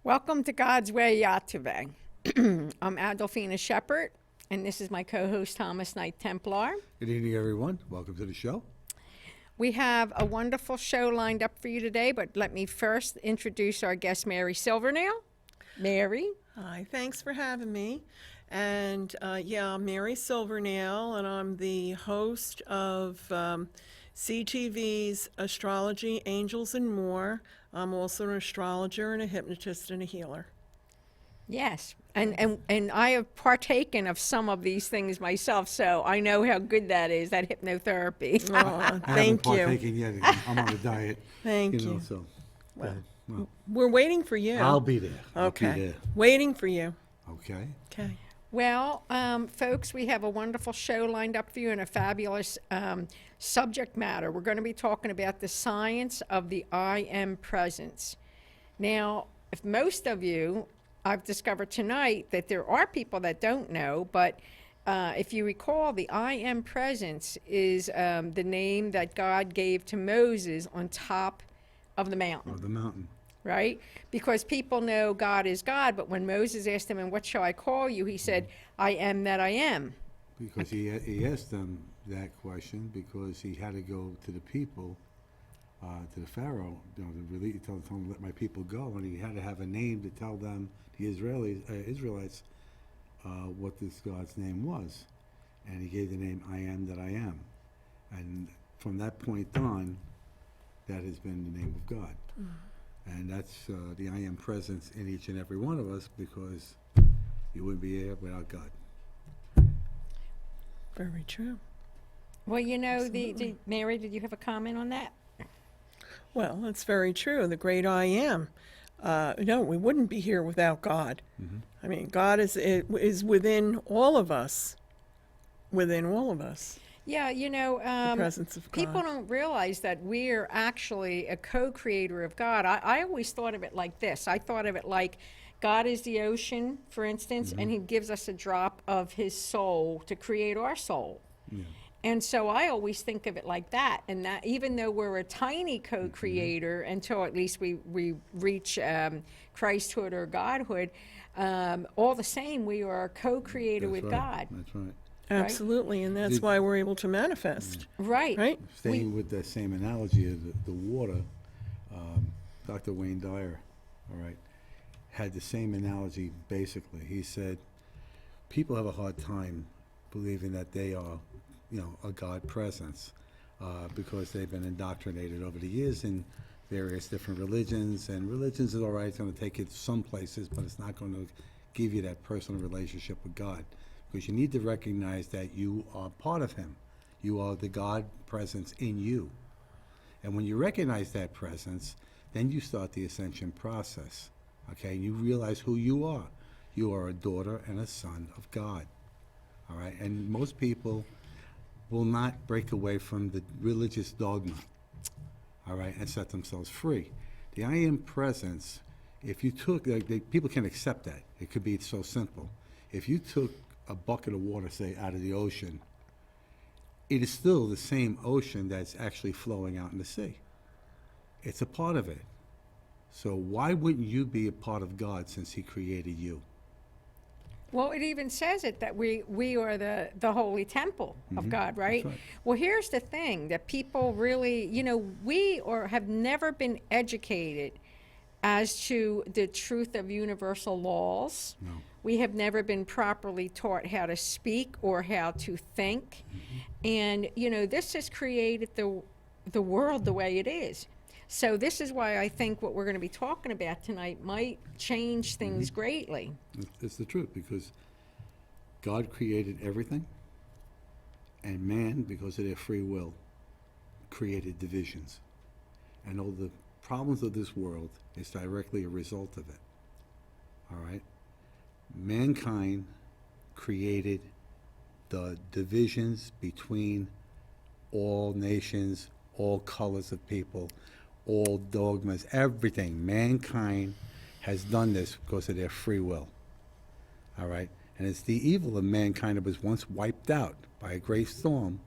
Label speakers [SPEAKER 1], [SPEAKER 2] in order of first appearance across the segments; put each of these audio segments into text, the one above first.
[SPEAKER 1] Welcome to God's Way, YTVY. I'm Adolphina Shephard, and this is my co-host Thomas Knight Templar.
[SPEAKER 2] Good evening, everyone. Welcome to the show.
[SPEAKER 1] We have a wonderful show lined up for you today, but let me first introduce our guest, Mary Silvernail. Mary.
[SPEAKER 3] Hi, thanks for having me. And I'm Mary Silvernail, and I'm the host of CTV's Astrology, Angels, and More. I'm also an astrologer and a hypnotist and a healer.
[SPEAKER 1] Yes, and I have partaken of some of these things myself, so I know how good that is, that hypnotherapy.
[SPEAKER 3] Oh,
[SPEAKER 2] I haven't
[SPEAKER 3] thank you.
[SPEAKER 2] partaken yet. I'm on a diet.
[SPEAKER 3] Thank you.
[SPEAKER 2] So,
[SPEAKER 3] Well,
[SPEAKER 2] well,
[SPEAKER 3] We're waiting for you.
[SPEAKER 2] I'll be there. I'll be
[SPEAKER 3] Okay.
[SPEAKER 2] there.
[SPEAKER 3] Waiting for you.
[SPEAKER 2] Okay.
[SPEAKER 3] Okay.
[SPEAKER 1] Well, folks, we have a wonderful show lined up for you and a fabulous subject matter. We're going to be talking about the science of the I am presence. Now, if most of you, I've discovered tonight that there are people that don't know, but if you recall, the I am presence is the name that God gave to Moses on top of the mountain.
[SPEAKER 2] Of the mountain.
[SPEAKER 1] Right? Because people know God is God, but when Moses asked him, and what shall I call you? He said, I am that I am.
[SPEAKER 2] Because he asked them that question because he had to go to the people, to the Pharaoh, to tell him, let my people go. And he had to have a name to tell them, the Israelites, what this God's name was. And he gave the name I am that I am. And from that point on, that has been the name of God. And that's the I am presence in each and every one of us, because you wouldn't be here without God.
[SPEAKER 3] Very true.
[SPEAKER 1] Well, you know, Mary, did you have a comment on that?
[SPEAKER 3] Well, that's very true. The great I am. No, we wouldn't be here without God.
[SPEAKER 2] Mm-hmm.
[SPEAKER 3] I mean, God is within all of us. Within all of us.
[SPEAKER 1] Yeah, you know,
[SPEAKER 3] The presence of God.
[SPEAKER 1] people don't realize that we're actually a co-creator of God. I always thought of it like this. I thought of it like God is the ocean, for instance, and he gives us a drop of his soul to create our soul.
[SPEAKER 2] Yeah.
[SPEAKER 1] And so I always think of it like that. And that even though we're a tiny co-creator until at least we reach Christhood or Godhood, all the same, we are a co-creator
[SPEAKER 2] That's
[SPEAKER 1] with
[SPEAKER 2] right.
[SPEAKER 1] God.
[SPEAKER 2] That's right.
[SPEAKER 3] Absolutely, and that's
[SPEAKER 2] Did-
[SPEAKER 3] why we're able to manifest.
[SPEAKER 1] Right.
[SPEAKER 3] Right?
[SPEAKER 2] Staying with that same analogy of the water, Dr. Wayne Dyer, all right, had the same analogy basically. He said, people have a hard time believing that they are, a God presence, because they've been indoctrinated over the years in various different religions. And religions is all right, it's going to take you to some places, but it's not going to give you that personal relationship with God. Because you need to recognize that you are part of him. You are the God presence in you. And when you recognize that presence, then you start the ascension process. Okay, you realize who you are. You are a daughter and a son of God. All right, and most people will not break away from the religious dogma. All right, and set themselves free. The I am presence, if you took, people can accept that. It could be so simple. If you took a bucket of water, say, out of the ocean, it is still the same ocean that's actually flowing out in the sea. It's a part of it. So why wouldn't you be a part of God since he created you?
[SPEAKER 1] Well, it even says it that we are the holy temple of God, right?
[SPEAKER 2] right.
[SPEAKER 1] Well, here's the thing that people really, we have never been educated as to the truth of universal laws.
[SPEAKER 2] No.
[SPEAKER 1] We have never been properly taught how to speak or how to think. And, this has created the world the way it is. So this is why I think what we're going to be talking about tonight might change things greatly.
[SPEAKER 2] It's the truth, because God created everything, and man, because of their free will, created divisions. And all the problems of this world is directly a result of it. All right? Mankind created the divisions between all nations, all colors of people, all dogmas, everything. Mankind has done this because of their free will. All right? And it's the evil of mankind that was once wiped out by a great storm,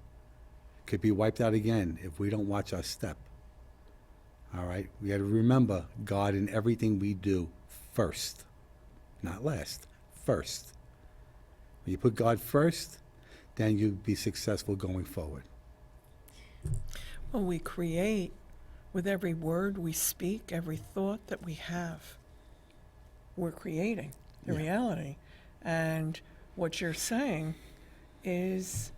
[SPEAKER 2] could be wiped out again if we don't watch our step. All right? We got to remember God in everything we do first, not last, first. When you put God first, then you'll be successful going forward.
[SPEAKER 3] Well, we create with every word we speak, every thought that we have. We're creating the
[SPEAKER 2] Yeah.
[SPEAKER 3] reality. And what you're saying is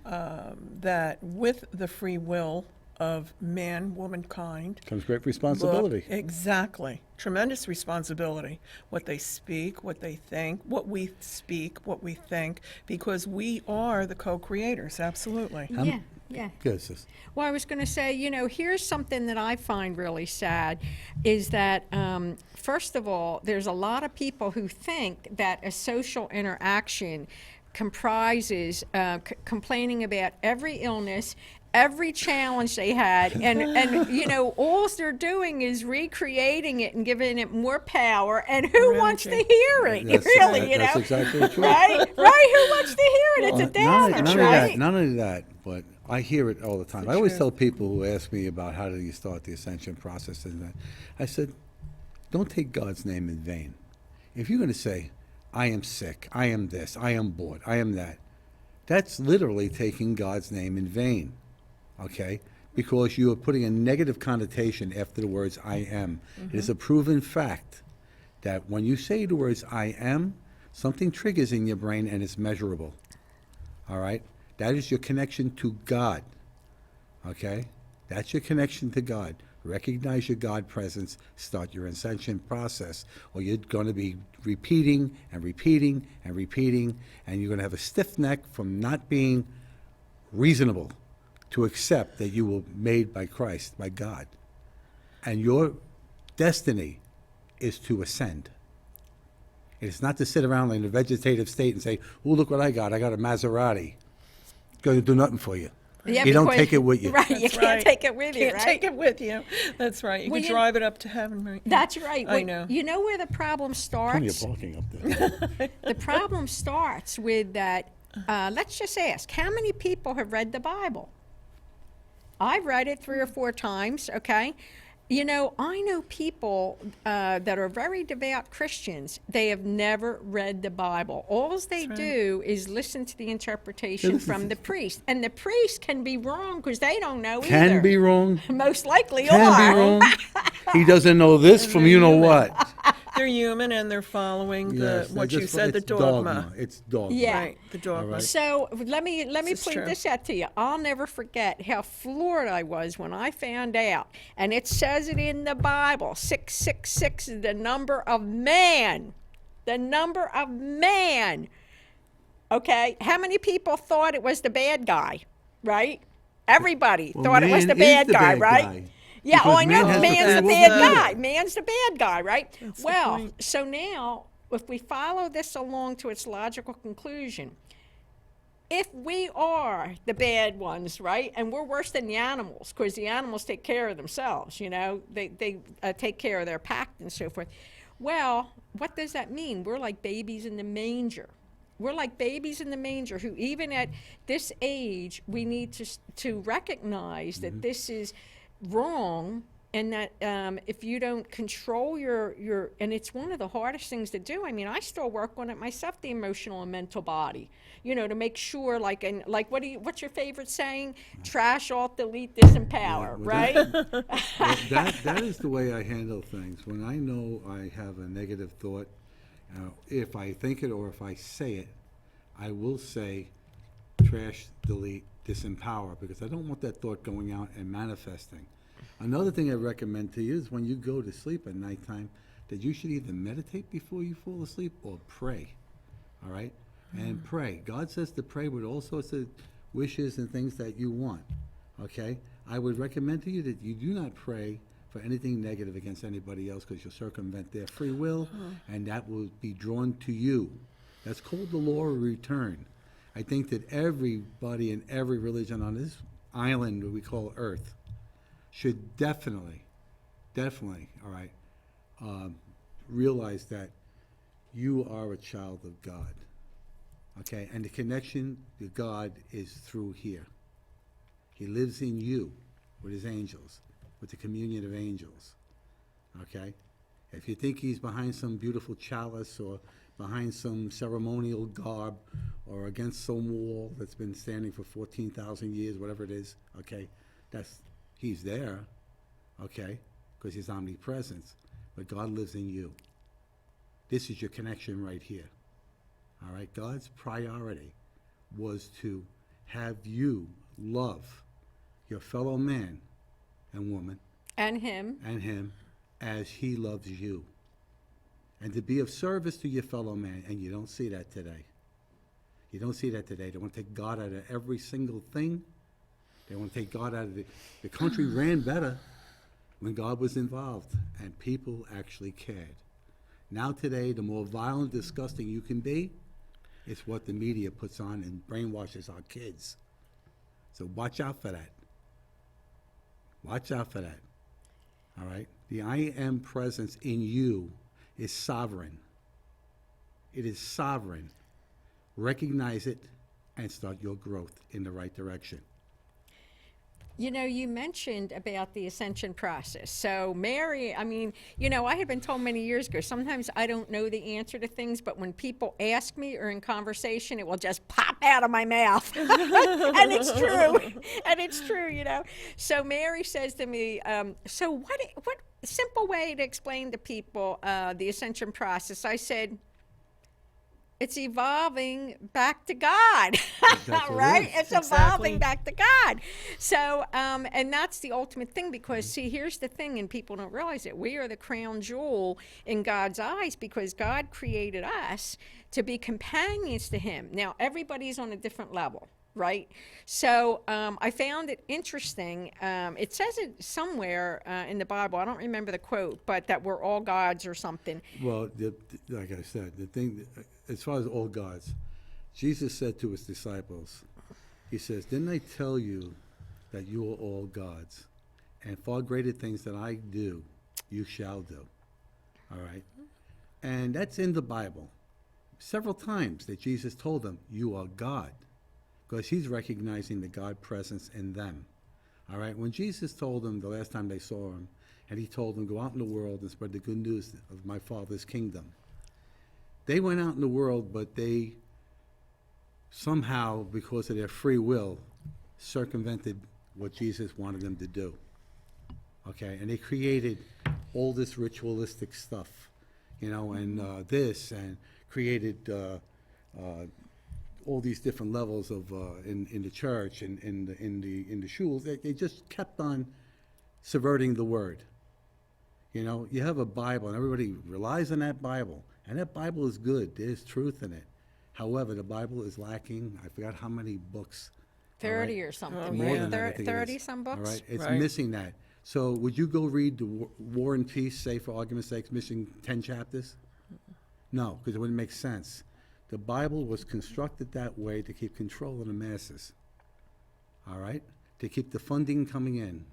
[SPEAKER 3] that with the free will of man, womankind,
[SPEAKER 2] Comes great responsibility.
[SPEAKER 3] exactly. Tremendous responsibility. What they speak, what they think, what we speak, what we think, because we are the co-creators, absolutely.
[SPEAKER 1] Yeah, yeah.
[SPEAKER 2] Good, sis.
[SPEAKER 1] Well, I was going to say, here's something that I find really sad is that, first of all, there's a lot of people who think that a social interaction comprises complaining about every illness, every challenge they had, and all they're doing is recreating it and giving it more power. And who wants to
[SPEAKER 3] Energy.
[SPEAKER 1] hear it? Really,
[SPEAKER 2] That's exactly true.
[SPEAKER 1] right? Right? Who wants to hear it? It's a downer, right?
[SPEAKER 2] Not only that, but I hear it all the time.
[SPEAKER 3] the
[SPEAKER 2] I always
[SPEAKER 3] truth.
[SPEAKER 2] tell people who ask me about how do you start the ascension process and that, I said, don't take God's name in vain. If you're going to say, I am sick, I am this, I am bored, I am that, that's literally taking God's name in vain, okay? Because you are putting a negative connotation after the words I am. It is a proven fact that when you say the words I am, something triggers in your brain and it's measurable, all right? That is your connection to God, okay? That's your connection to God. Recognize your God presence, start your ascension process, or you're going to be repeating and repeating and repeating, and you're going to have a stiff neck from not being reasonable to accept that you were made by Christ, by God. And your destiny is to ascend. It's not to sit around in a vegetative state and say, oh, look what I got a Maserati. It's going to do nothing for you.
[SPEAKER 1] Yeah,
[SPEAKER 2] You don't
[SPEAKER 1] because-
[SPEAKER 2] take it with you.
[SPEAKER 1] Right, you
[SPEAKER 3] That's
[SPEAKER 1] can't
[SPEAKER 3] right.
[SPEAKER 1] take it with you,
[SPEAKER 3] Can't
[SPEAKER 1] right?
[SPEAKER 3] take it with you. That's right. You
[SPEAKER 1] Well,
[SPEAKER 3] can
[SPEAKER 1] you-
[SPEAKER 3] drive it up to heaven, right?
[SPEAKER 1] That's right.
[SPEAKER 3] I know.
[SPEAKER 1] You know where the problem
[SPEAKER 2] Plenty of
[SPEAKER 1] starts?
[SPEAKER 2] parking up there.
[SPEAKER 1] The problem starts with that, let's just ask, how many people have read the Bible? I've read it 3 or 4 times, okay? I know people that are very devout Christians. They have never read the Bible. All they do is listen to the interpretation from the priest. And the priest can be wrong because they don't know either.
[SPEAKER 2] Can be wrong.
[SPEAKER 1] Most likely
[SPEAKER 2] Can
[SPEAKER 1] are.
[SPEAKER 2] be wrong. He doesn't know this from you know what.
[SPEAKER 3] They're human and they're following
[SPEAKER 2] Yes,
[SPEAKER 3] what you
[SPEAKER 2] just-
[SPEAKER 3] said, the
[SPEAKER 2] it's
[SPEAKER 3] dogma.
[SPEAKER 2] It's dogma.
[SPEAKER 1] Yeah.
[SPEAKER 3] Right, the dogma.
[SPEAKER 2] right.
[SPEAKER 1] So let me
[SPEAKER 3] This is
[SPEAKER 1] point
[SPEAKER 3] true.
[SPEAKER 1] this out to you. I'll never forget how floored I was when I found out, and it says it in the Bible. 666 is the number of man. The number of man. Okay, how many people thought it was the bad guy? Right? Everybody
[SPEAKER 2] Well,
[SPEAKER 1] thought it was
[SPEAKER 2] man
[SPEAKER 1] the
[SPEAKER 2] is
[SPEAKER 1] bad
[SPEAKER 2] the
[SPEAKER 1] guy,
[SPEAKER 2] bad
[SPEAKER 1] right?
[SPEAKER 2] guy.
[SPEAKER 1] Yeah,
[SPEAKER 2] Because
[SPEAKER 1] I know.
[SPEAKER 2] man has
[SPEAKER 1] Man's the
[SPEAKER 2] free will
[SPEAKER 1] bad
[SPEAKER 2] to do
[SPEAKER 1] guy.
[SPEAKER 2] it.
[SPEAKER 1] Man's the bad guy, right?
[SPEAKER 3] That's the
[SPEAKER 1] Well,
[SPEAKER 3] point.
[SPEAKER 1] so now, if we follow this along to its logical conclusion, if we are the bad ones, right, and we're worse than the animals, because the animals take care of themselves, they take care of their pack and so forth. Well, what does that mean? We're like babies in the manger. We're like babies in the manger who, even at this age, we need to recognize that this is wrong, and that if you don't control your, and it's one of the hardest things to do. I mean, I still work on it myself, the emotional and mental body, to make sure, what's your favorite saying? Trash, alt, delete, disempower,
[SPEAKER 2] well,
[SPEAKER 1] right?
[SPEAKER 2] Well, that is the way I handle things. When I know I have a negative thought, if I think it or if I say it, I will say trash, delete, disempower, because I don't want that thought going out and manifesting. Another thing I recommend to you is when you go to sleep at nighttime, that you should either meditate before you fall asleep or pray, all right? And pray. God says to pray with all sorts of wishes and things that you want, okay? I would recommend to you that you do not pray for anything negative against anybody else, because you'll circumvent their free will, and that will be drawn to you. That's called the law of return. I think that everybody in every religion on this island that we call Earth should definitely, all right, realize that you are a child of God, okay? And the connection to God is through here. He lives in you with his angels, with the communion of angels, okay? If you think he's behind some beautiful chalice or behind some ceremonial garb or against some wall that's been standing for 14,000 years, whatever it is, okay, he's there, okay, because he's omnipresent, but God lives in you. This is your connection right here, all right? God's priority was to have you love your fellow man and woman
[SPEAKER 1] And him.
[SPEAKER 2] as he loves you, and to be of service to your fellow man. And you don't see that today. You don't see that today. They want to take God out of every single thing. They want to take God out of the country ran better when God was involved and people actually cared. Now today, the more violent, disgusting you can be, it's what the media puts on and brainwashes our kids. So watch out for that. Watch out for that. All right? The I am presence in you is sovereign. It is sovereign. Recognize it and start your growth in the right direction.
[SPEAKER 1] You know, you mentioned about the ascension process. So Mary, I mean, you know, I had been told many years ago, sometimes I don't know the answer to things, but when people ask me or in conversation, it will just pop out of my mouth. And it's true. And it's true, you know. So Mary says to me, so what simple way to explain to people the ascension process? I said, it's evolving back to God, right? It's evolving back to God. So, and that's the ultimate thing, because see, here's the thing, and people don't realize it. We are the crown jewel in God's eyes because God created us to be companions to him. Now, everybody's on a different level, right? So I found it interesting. It says it somewhere in the Bible. I don't remember the quote, but that we're all gods or something.
[SPEAKER 2] Well, like I said, the thing, as far as all gods, Jesus said to his disciples, he says, didn't I tell you that you are all gods? And far greater things than I do, you shall do. All right? And that's in the Bible. Several times that Jesus told them, you are God. Because he's recognizing the God presence in them. All right? When Jesus told them the last time they saw him, and he told them, go out in the world and spread the good news of my Father's kingdom. They went out in the world, but they somehow, because of their free will, circumvented what Jesus wanted them to do. Okay? And they created all this ritualistic stuff, you know, and this, and created all these different levels of in the church and in the shuls. They just kept on subverting the word. You know, you have a Bible, and everybody relies on that Bible, and that Bible is good. There's truth in it. However, the Bible is lacking. I forgot how many books.
[SPEAKER 1] 30 or something.
[SPEAKER 2] More than that, I think it
[SPEAKER 1] 30
[SPEAKER 2] is.
[SPEAKER 1] some books.
[SPEAKER 2] All right, it's
[SPEAKER 3] Right.
[SPEAKER 2] missing that. So, would you go read the War and Peace, say for argument's sake, missing 10 chapters? No, because it wouldn't make sense. The Bible was constructed that way to keep control of the masses. All right, to keep the funding coming in.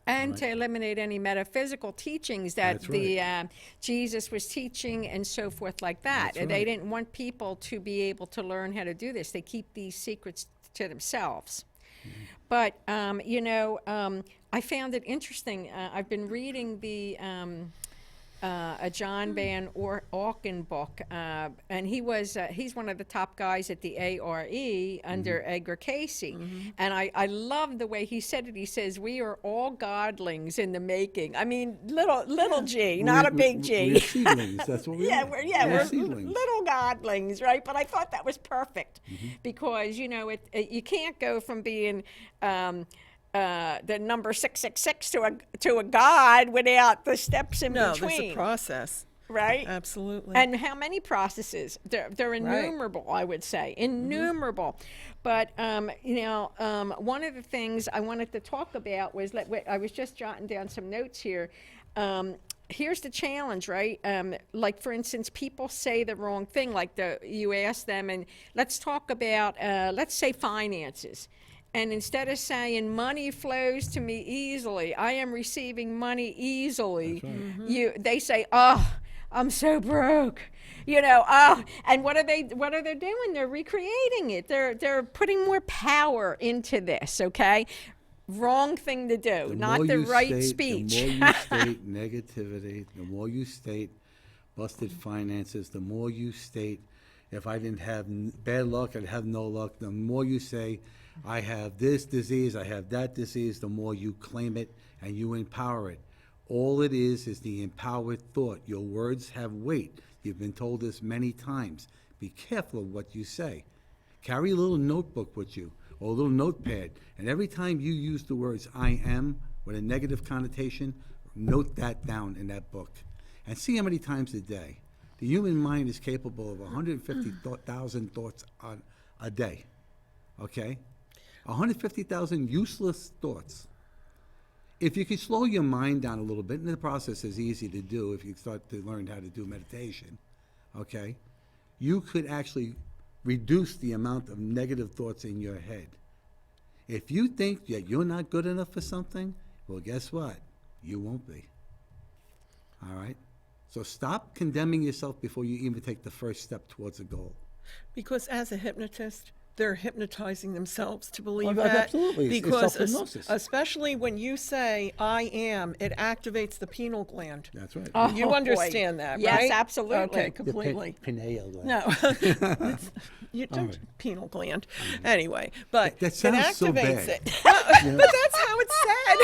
[SPEAKER 1] And
[SPEAKER 2] Right.
[SPEAKER 1] to eliminate any metaphysical teachings that
[SPEAKER 2] That's
[SPEAKER 1] the Jesus was teaching and so forth like that.
[SPEAKER 2] That's
[SPEAKER 1] And they
[SPEAKER 2] right.
[SPEAKER 1] didn't want people to be able to learn how to do this. They keep these secrets to themselves.
[SPEAKER 2] Mm-hmm.
[SPEAKER 1] But, I found it interesting. I've been reading the a John Van Auken book, and he's one of the top guys at the ARE under Edgar Casey. And I love the way he said it. He says, we are all godlings in the making. I mean, little G, not a big G.
[SPEAKER 2] We're seedlings, that's what we
[SPEAKER 1] Yeah,
[SPEAKER 2] are.
[SPEAKER 1] we're
[SPEAKER 2] seedlings.
[SPEAKER 1] little godlings, right? But I thought that was perfect because, you know, you can't go from being the number 666 to a god without the steps in
[SPEAKER 3] No,
[SPEAKER 1] between.
[SPEAKER 3] there's a process.
[SPEAKER 1] Right?
[SPEAKER 3] Absolutely.
[SPEAKER 1] And how many processes? They're innumerable, I would say. Innumerable. But, one of the things I wanted to talk about was, I was just jotting down some notes here. Here's the challenge, right? Like, for instance, people say the wrong thing. Like, you ask them, and let's talk about, let's say finances. And instead of saying money flows to me easily, I am receiving money easily, they say, oh, I'm so broke. You know, and what are they doing? They're recreating it. They're putting more power into this, okay? wrong thing to do,
[SPEAKER 2] The
[SPEAKER 1] not
[SPEAKER 2] more
[SPEAKER 1] the
[SPEAKER 2] you
[SPEAKER 1] right
[SPEAKER 2] state-
[SPEAKER 1] speech.
[SPEAKER 2] The more you state negativity, the more you state busted finances, the more you state, if I didn't have bad luck, I'd have no luck. The more you say, I have this disease, I have that disease, the more you claim it and you empower it. All it is the empowered thought. Your words have weight. You've been told this many times. Be careful of what you say. Carry a little notebook with you or a little notepad, and every time you use the words I am with a negative connotation, note that down in that book. And see how many times a day. The human mind is capable of 150,000 thoughts on a day, okay? 150,000 useless thoughts. If you can slow your mind down a little bit, and the process is easy to do if you start to learn how to do meditation, okay? You could actually reduce the amount of negative thoughts in your head. If you think that you're not good enough for something, well, guess what? You won't be. All right? So stop condemning yourself before you even take the first step towards a goal.
[SPEAKER 3] Because as a hypnotist, they're hypnotizing themselves to believe
[SPEAKER 2] Oh,
[SPEAKER 3] that.
[SPEAKER 2] absolutely. It's
[SPEAKER 3] Because
[SPEAKER 2] self-hypnosis.
[SPEAKER 3] especially when you say I am, it activates the pineal gland.
[SPEAKER 2] That's right.
[SPEAKER 1] Oh,
[SPEAKER 3] You
[SPEAKER 1] boy.
[SPEAKER 3] understand that,
[SPEAKER 1] Yes,
[SPEAKER 3] right?
[SPEAKER 1] absolutely.
[SPEAKER 3] Okay,
[SPEAKER 1] The
[SPEAKER 3] completely.
[SPEAKER 2] Pineal gland.
[SPEAKER 3] No, you don't
[SPEAKER 2] right.
[SPEAKER 3] pineal gland. Anyway, but
[SPEAKER 2] That
[SPEAKER 3] it
[SPEAKER 2] sounds so
[SPEAKER 3] activates
[SPEAKER 2] bad.
[SPEAKER 3] it. But that's how it's said.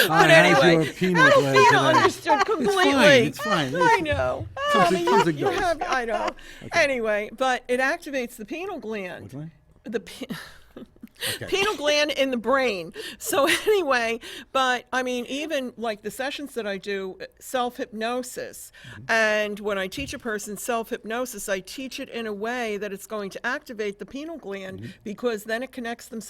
[SPEAKER 2] I
[SPEAKER 3] But
[SPEAKER 2] have
[SPEAKER 3] anyway,
[SPEAKER 2] your pineal gland
[SPEAKER 3] Adolphina
[SPEAKER 2] today.
[SPEAKER 3] understood completely.
[SPEAKER 2] It's fine.
[SPEAKER 3] I know.
[SPEAKER 2] Comes and- comes and
[SPEAKER 3] you
[SPEAKER 2] goes.
[SPEAKER 3] have, I know. Anyway, but it activates the pineal gland.
[SPEAKER 2] What's that?
[SPEAKER 3] The
[SPEAKER 2] Okay.
[SPEAKER 3] pineal gland in the brain. So anyway, but I mean, even like the sessions that I do, self-hypnosis, and when I teach a person self-hypnosis, I teach it in a way that it's going to activate the pineal gland because then it connects them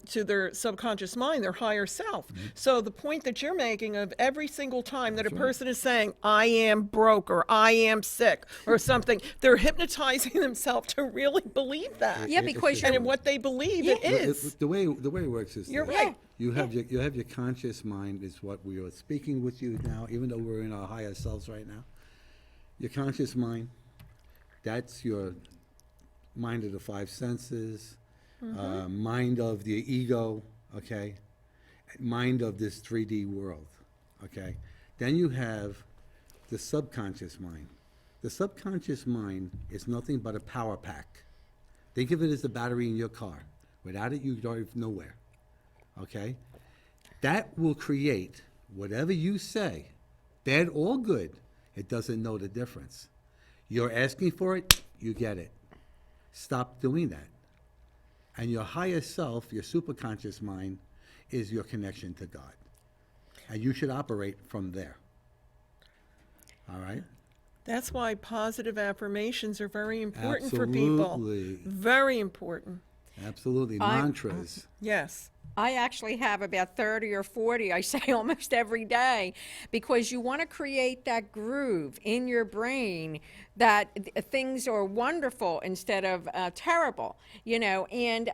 [SPEAKER 3] to their subconscious mind, their higher self. So the point that you're making of every single time that a person is saying, I am broke or I am sick or something, they're hypnotizing themselves to really believe that.
[SPEAKER 1] Yeah, because
[SPEAKER 3] And
[SPEAKER 1] you're
[SPEAKER 3] in what they believe it is.
[SPEAKER 2] The way it works is
[SPEAKER 3] You're
[SPEAKER 2] this.
[SPEAKER 3] right.
[SPEAKER 2] You have your conscious mind is what we are speaking with you now, even though we're in our higher selves right now. Your conscious mind, that's your mind of the five senses, mind of the ego, okay, mind of this 3D world, okay. Then you have the subconscious mind. The subconscious mind is nothing but a power pack. Think of it as the battery in your car. Without it, you drive nowhere. Okay? That will create whatever you say, bad or good. It doesn't know the difference. You're asking for it, you get it. Stop doing that. And your higher self, your superconscious mind, is your connection to God. And you should operate from there. All right?
[SPEAKER 3] That's why positive affirmations are very important for
[SPEAKER 2] Absolutely.
[SPEAKER 3] people. Very important.
[SPEAKER 2] Absolutely. Mantras.
[SPEAKER 3] Yes.
[SPEAKER 1] I actually have about 30 or 40, I say almost every day, because you want to create that groove in your brain that things are wonderful instead of terrible, you know, and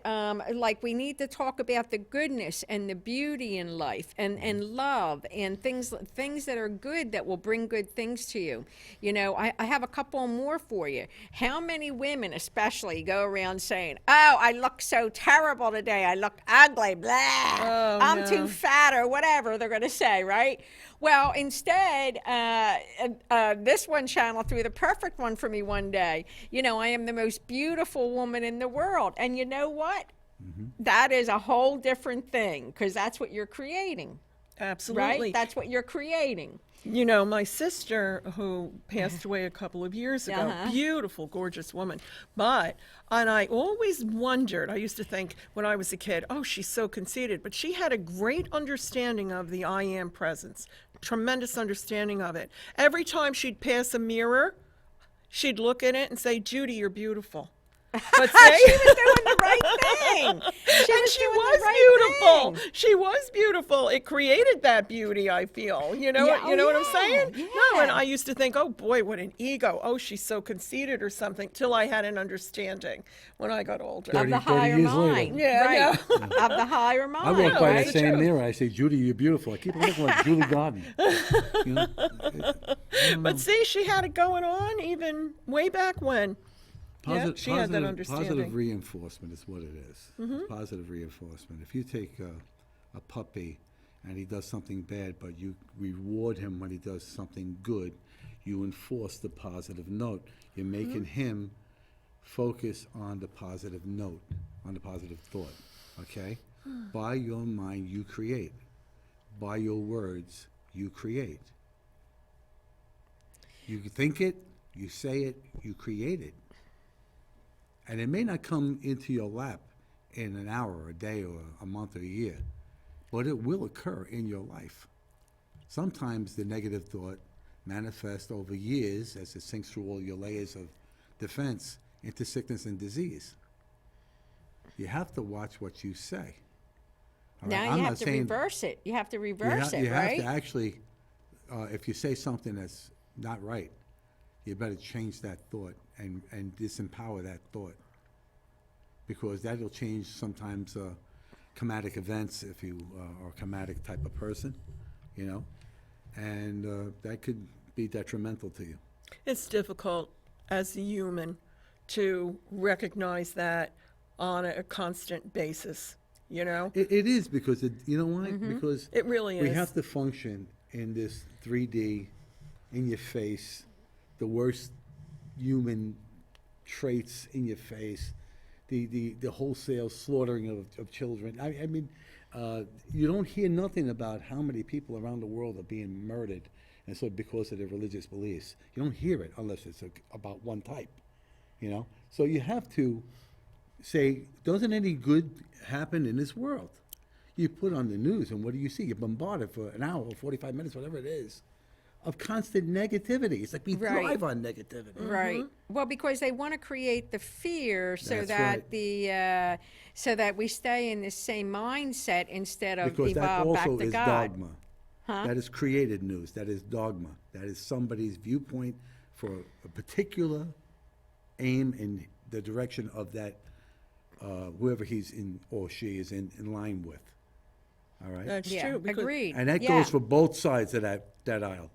[SPEAKER 1] like we need to talk about the goodness and the beauty in life and love and things that are good that will bring good things to you. You know, I have a couple more for you. How many women especially go around saying, oh, I look so terrible today, I look ugly, blah, I'm too fat or whatever they're going to say, right? Well, instead, this one channel threw the perfect one for me one day. You know, I am the most beautiful woman in the world. And you know what? That is a whole different thing because that's what you're creating,
[SPEAKER 3] Absolutely.
[SPEAKER 1] right? That's what you're creating.
[SPEAKER 3] You know, my sister, who passed away a couple of years ago, beautiful, gorgeous woman. And I always wondered, I used to think when I was a kid, oh, she's so conceited. But she had a great understanding of the I am presence, tremendous understanding of it. Every time she'd pass a mirror, she'd look at it and say, Judy, you're beautiful. But
[SPEAKER 1] She was doing the right thing. She was
[SPEAKER 3] she
[SPEAKER 1] doing
[SPEAKER 3] was
[SPEAKER 1] the right
[SPEAKER 3] beautiful.
[SPEAKER 1] thing.
[SPEAKER 3] She was beautiful. It created that beauty, I feel. You know,
[SPEAKER 1] Yeah,
[SPEAKER 3] you know what I'm
[SPEAKER 1] yeah,
[SPEAKER 3] saying? No, and
[SPEAKER 1] yeah.
[SPEAKER 3] I used to think, oh boy, what an ego. Oh, she's so conceited or something, till I had an understanding when I got older.
[SPEAKER 1] Of
[SPEAKER 2] 30
[SPEAKER 1] the higher
[SPEAKER 2] years later.
[SPEAKER 1] mind.
[SPEAKER 3] Yeah,
[SPEAKER 1] right. Of the higher mind.
[SPEAKER 2] I walk by
[SPEAKER 1] right?
[SPEAKER 2] that same mirror. I say, Judy, you're beautiful. I keep looking like Julie Garden. You know?
[SPEAKER 3] But see, she had it going on even way back when. she had that understanding.
[SPEAKER 2] Positive reinforcement is what it is. Positive reinforcement. If you take a puppy and he does something bad, but you reward him when he does something good, you enforce the positive note. You're making him focus on the positive note, on the positive thought, okay? By your mind, you create. By your words, you create. You think it, you say it, you create it. And it may not come into your lap in an hour, or a day, or a month, or a year, but it will occur in your life. Sometimes the negative thought manifests over years as it sinks through all your layers of defense into sickness and disease. You have to watch what you say. All
[SPEAKER 1] Now
[SPEAKER 2] right?
[SPEAKER 1] you
[SPEAKER 2] I'm
[SPEAKER 1] have
[SPEAKER 2] not
[SPEAKER 1] to
[SPEAKER 2] saying
[SPEAKER 1] reverse it. You have to reverse it,
[SPEAKER 2] you
[SPEAKER 1] right?
[SPEAKER 2] have to actually, if you say something that's not right, you better change that thought and disempower that thought, because that'll change sometimes traumatic events if you are a traumatic type of person, you know, and that could be detrimental to you.
[SPEAKER 3] It's difficult as a human to recognize that on a constant basis, you know?
[SPEAKER 2] It is, because you know why? Because
[SPEAKER 3] It really
[SPEAKER 2] we
[SPEAKER 3] is.
[SPEAKER 2] have to function in this 3D, in your face, the worst human traits in your face, the wholesale slaughtering of children. I mean, you don't hear nothing about how many people around the world are being murdered, and so because of their religious beliefs. You don't hear it unless it's about one type, you know? So you have to say, doesn't any good happen in this world? You put on the news, and what do you see? You're bombarded for an hour, 45 minutes, whatever it is, of constant negativity. It's like we
[SPEAKER 1] Right.
[SPEAKER 2] thrive on negativity.
[SPEAKER 1] Right. Well, because they want to create the fear so
[SPEAKER 2] That's
[SPEAKER 1] that
[SPEAKER 2] right.
[SPEAKER 1] so that we stay in the same mindset instead of
[SPEAKER 2] Because that
[SPEAKER 1] evolve back
[SPEAKER 2] also
[SPEAKER 1] to
[SPEAKER 2] is
[SPEAKER 1] God.
[SPEAKER 2] dogma.
[SPEAKER 1] Huh?
[SPEAKER 2] That is created news. That is dogma. That is somebody's viewpoint for a particular aim in the direction of that, whoever he's in or she is in line with. All right?
[SPEAKER 3] That's
[SPEAKER 1] Yeah,
[SPEAKER 3] true. Because
[SPEAKER 1] agreed.
[SPEAKER 2] And that
[SPEAKER 1] Yeah.
[SPEAKER 2] goes for both sides of that aisle.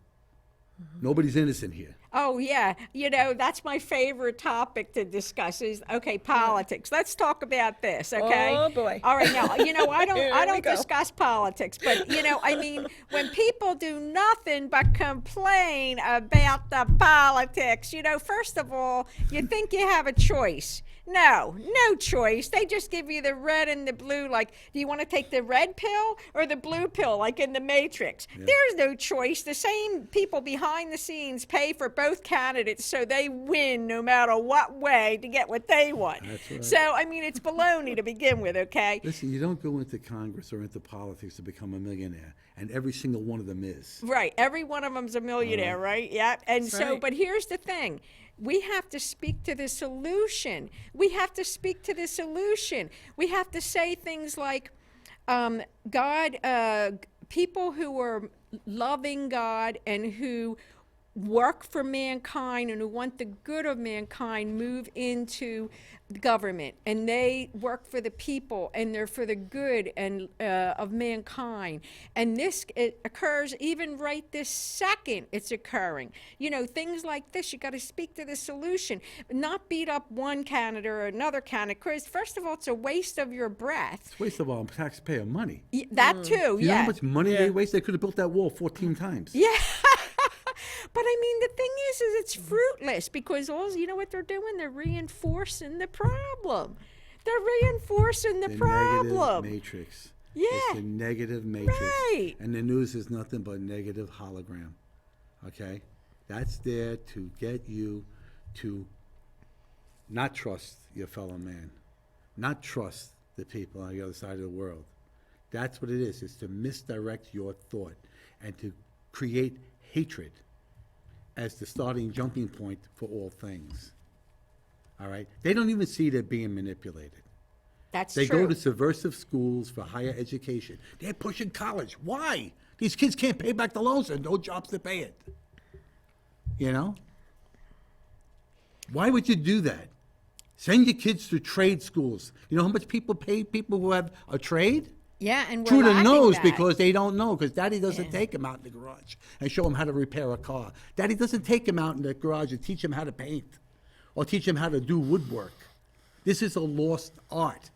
[SPEAKER 2] Nobody's innocent here.
[SPEAKER 1] Oh yeah, you know that's my favorite topic to discuss is politics. Let's talk about this, okay?
[SPEAKER 3] Oh, boy.
[SPEAKER 1] All right, now you know I
[SPEAKER 3] Here we
[SPEAKER 1] don't
[SPEAKER 3] go.
[SPEAKER 1] discuss politics, but you know I mean when people do nothing but complain about the politics, you know, first of all, you think you have a choice. No choice. They just give you the red and the blue. Like, do you want to take the red pill or the blue pill, like in the Matrix? There's no choice. The same people behind the scenes pay for both candidates so they win no matter what way to get what they want.
[SPEAKER 2] That's right.
[SPEAKER 1] So, I mean, it's baloney to begin with, okay?
[SPEAKER 2] Listen, you don't go into Congress or into politics to become a millionaire, and every single one of them is.
[SPEAKER 1] Right. Every one of them's a millionaire, right? Yeah. And
[SPEAKER 3] That's
[SPEAKER 1] so,
[SPEAKER 3] right.
[SPEAKER 1] but here's the thing. We have to speak to the solution. We have to speak to the solution. We have to say things like, people who are loving God and who work for mankind and who want the good of mankind move into government, and they work for the people and they're for the good and of mankind. And it occurs even right this second. It's occurring. You know, things like this. You got to speak to the solution, not beat up one candidate or another candidate. Because first of all, it's a waste of your breath.
[SPEAKER 2] It's a waste of all taxpayer money.
[SPEAKER 1] That too.
[SPEAKER 2] You know
[SPEAKER 1] Yeah.
[SPEAKER 2] how much money they waste? They could have built that wall 14 times.
[SPEAKER 1] Yeah. But I mean, the thing is it's fruitless because you know what they're doing? They're reinforcing the problem. They're reinforcing the problem.
[SPEAKER 2] Negative matrix.
[SPEAKER 1] Yeah.
[SPEAKER 2] It's a negative matrix.
[SPEAKER 1] Right.
[SPEAKER 2] And the news is nothing but negative hologram. Okay? That's there to get you to not trust your fellow man, not trust the people on the other side of the world. That's what it is. It's to misdirect your thought and to create hatred as the starting jumping point for all things. All right? They don't even see they're being manipulated.
[SPEAKER 1] That's
[SPEAKER 2] They
[SPEAKER 1] true.
[SPEAKER 2] go to subversive schools for higher education. They're pushing college. Why? These kids can't pay back the loans and no jobs to pay it. You know? Why would you do that? Send your kids to trade schools. You know how much people pay people who have a trade?
[SPEAKER 1] Yeah, and we're
[SPEAKER 2] Through the
[SPEAKER 1] lacking
[SPEAKER 2] nose
[SPEAKER 1] that.
[SPEAKER 2] because they don't know, because daddy doesn't take them out in the garage and show them how to repair a car. Daddy doesn't take them out in the garage and teach them how to paint. or teach them how to do woodwork. This is a lost art.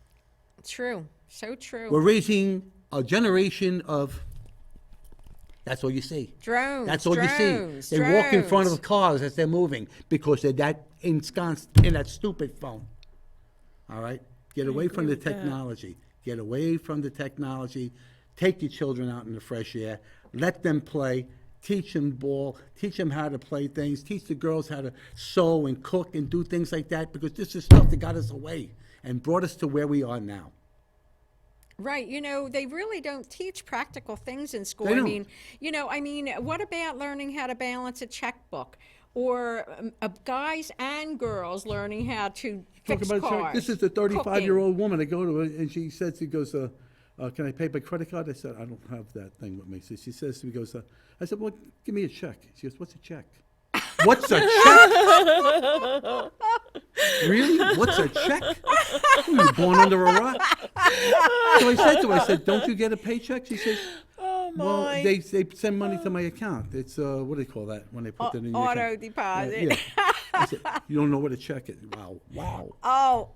[SPEAKER 1] True. So true.
[SPEAKER 2] We're raising a generation of, that's all you see.
[SPEAKER 1] Drones.
[SPEAKER 2] That's all you
[SPEAKER 1] drones,
[SPEAKER 2] see. They walk in front
[SPEAKER 1] drones.
[SPEAKER 2] of cars as they're moving because they're that ensconced in that stupid phone. All right? Get away from the
[SPEAKER 3] with that.
[SPEAKER 2] technology. Get away from the technology. Take your children out in the fresh air. Let them play. Teach them ball. Teach them how to play things. Teach the girls how to sew and cook and do things like that, because this is stuff that got us away and brought us to where we are now.
[SPEAKER 1] Right. You know, they really don't teach practical things in school.
[SPEAKER 2] They don't.
[SPEAKER 1] I mean, what about learning how to balance a checkbook? Or guys and girls learning how to
[SPEAKER 2] Talk
[SPEAKER 1] fix
[SPEAKER 2] about
[SPEAKER 1] cars.
[SPEAKER 2] this is the
[SPEAKER 1] cooking.
[SPEAKER 2] 35-year-old woman. I go to her and she goes, can I pay by credit card? I said, I don't have that thing with me. So she says to me, I said, well, give me a check. She goes, what's a check? What's a check? Really? What's a check? Were you born under a rock? So I said to her, I said, don't you get a paycheck? She says,
[SPEAKER 3] Oh, my.
[SPEAKER 2] well, they send money to my account. It's, what do they call that when they put that in your
[SPEAKER 1] Auto
[SPEAKER 2] account?
[SPEAKER 1] deposit.
[SPEAKER 2] Yeah. I said, you don't know what a check is? Wow.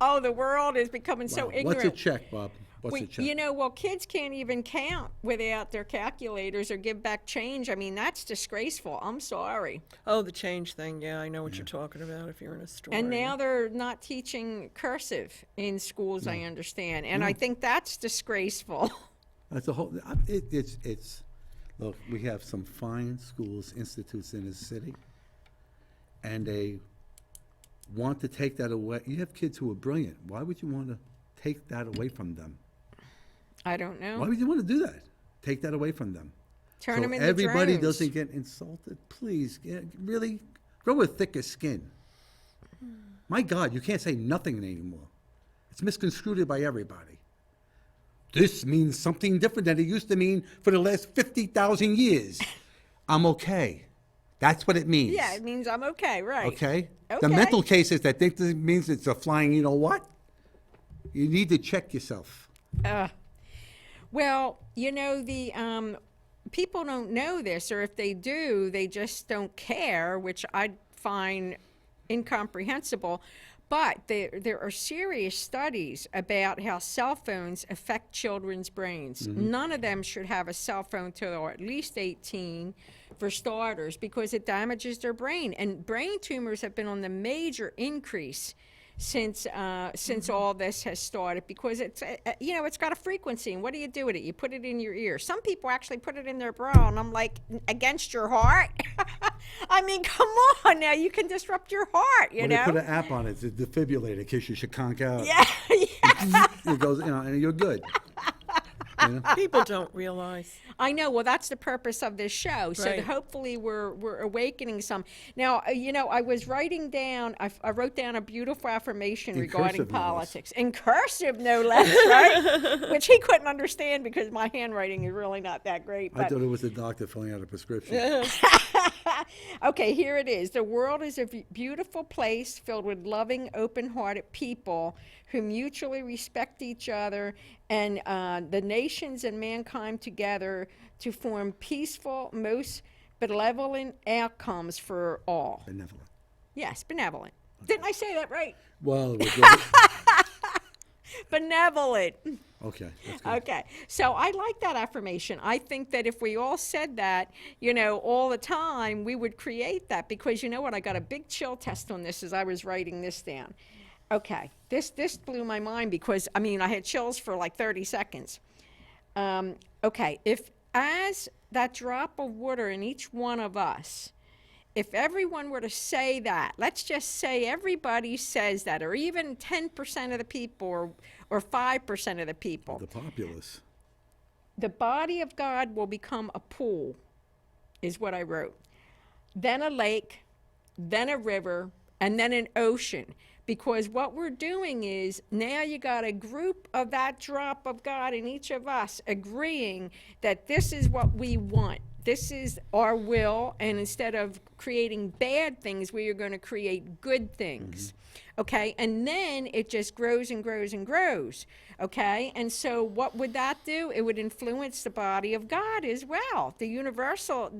[SPEAKER 1] Oh, the world is becoming so
[SPEAKER 2] Wow.
[SPEAKER 1] ignorant.
[SPEAKER 2] What's a check, Bob? What's a check?
[SPEAKER 1] Kids can't even count without their calculators or give back change. I mean, that's disgraceful. I'm sorry.
[SPEAKER 3] Oh, the change thing. Yeah, I know what you're talking about if you're in a store.
[SPEAKER 1] And now they're not teaching cursive in schools, I understand. And I think that's disgraceful.
[SPEAKER 2] That's a whole. It's. Look, we have some fine schools, institutes in this city, and they want to take that away. You have kids who are brilliant. Why would you want to take that away from them?
[SPEAKER 1] I don't know.
[SPEAKER 2] Why would you want to do that? Take that away from them.
[SPEAKER 1] Turn
[SPEAKER 2] so
[SPEAKER 1] them into
[SPEAKER 2] everybody
[SPEAKER 1] drones.
[SPEAKER 2] doesn't get insulted. Please, really, grow a thicker skin. My God, you can't say nothing anymore. It's misconstrued by everybody. This means something different than it used to mean for the last 50,000 years. I'm okay. That's what it means.
[SPEAKER 1] Yeah, it means I'm okay, right?
[SPEAKER 2] Okay? The
[SPEAKER 1] Okay.
[SPEAKER 2] mental cases that think this means it's a flying, you know what? You need to check yourself.
[SPEAKER 1] Well, people don't know this, or if they do, they just don't care, which I find incomprehensible. But there are serious studies about how cell phones affect children's brains. None of them should have a cell phone till they're at least 18, for starters, because it damages their brain. And brain tumors have been on the major increase since all this has started, because it's it's got a frequency, and what do you do with it? You put it in your ear. Some people actually put it in their bra, and I'm like, against your heart? I mean, come on now, you can disrupt your heart, you
[SPEAKER 2] When
[SPEAKER 1] know?
[SPEAKER 2] they put an app on it, it's a defibrillator in case you should conk out.
[SPEAKER 1] Yeah, yeah.
[SPEAKER 2] It goes, and you're good. You know?
[SPEAKER 3] People don't realize.
[SPEAKER 1] I know. Well, that's the purpose of this show. So that
[SPEAKER 3] Right.
[SPEAKER 1] hopefully we're awakening some. Now, I was writing down. I wrote down a beautiful affirmation
[SPEAKER 2] In
[SPEAKER 1] regarding
[SPEAKER 2] cursive, no less.
[SPEAKER 1] politics, in cursive, no less, right? Which he couldn't understand because my handwriting is really not that great.
[SPEAKER 2] I
[SPEAKER 1] But
[SPEAKER 2] thought it was a doctor filling out a prescription.
[SPEAKER 1] okay, here it is. The world is a beautiful place filled with loving, open-hearted people who mutually respect each other, and the nations and mankind together to form peaceful, most benevolent outcomes for all.
[SPEAKER 2] Benevolent.
[SPEAKER 1] Yes, benevolent. Didn't I say that right?
[SPEAKER 2] Well, we're good.
[SPEAKER 1] Benevolent.
[SPEAKER 2] Okay, that's good.
[SPEAKER 1] Okay, so I like that affirmation. I think that if we all said that, all the time, we would create that, because you know what? I got a big chill test on this as I was writing this down. Okay, this blew my mind, because, I had chills for like 30 seconds. Okay, if as that drop of water in each one of us, if everyone were to say that, let's just say everybody says that, or even 10% of the people, or 5% of the people,
[SPEAKER 2] The populace.
[SPEAKER 1] the body of God will become a pool, is what I wrote. Then a lake, then a river, and then an ocean. Because what we're doing is, now you got a group of that drop of God in each of us agreeing that this is what we want. This is our will, and instead of creating bad things where you're going to create good things. Okay, and then it just grows and grows and grows. Okay, and so what would that do? It would influence the body of God as well, the universal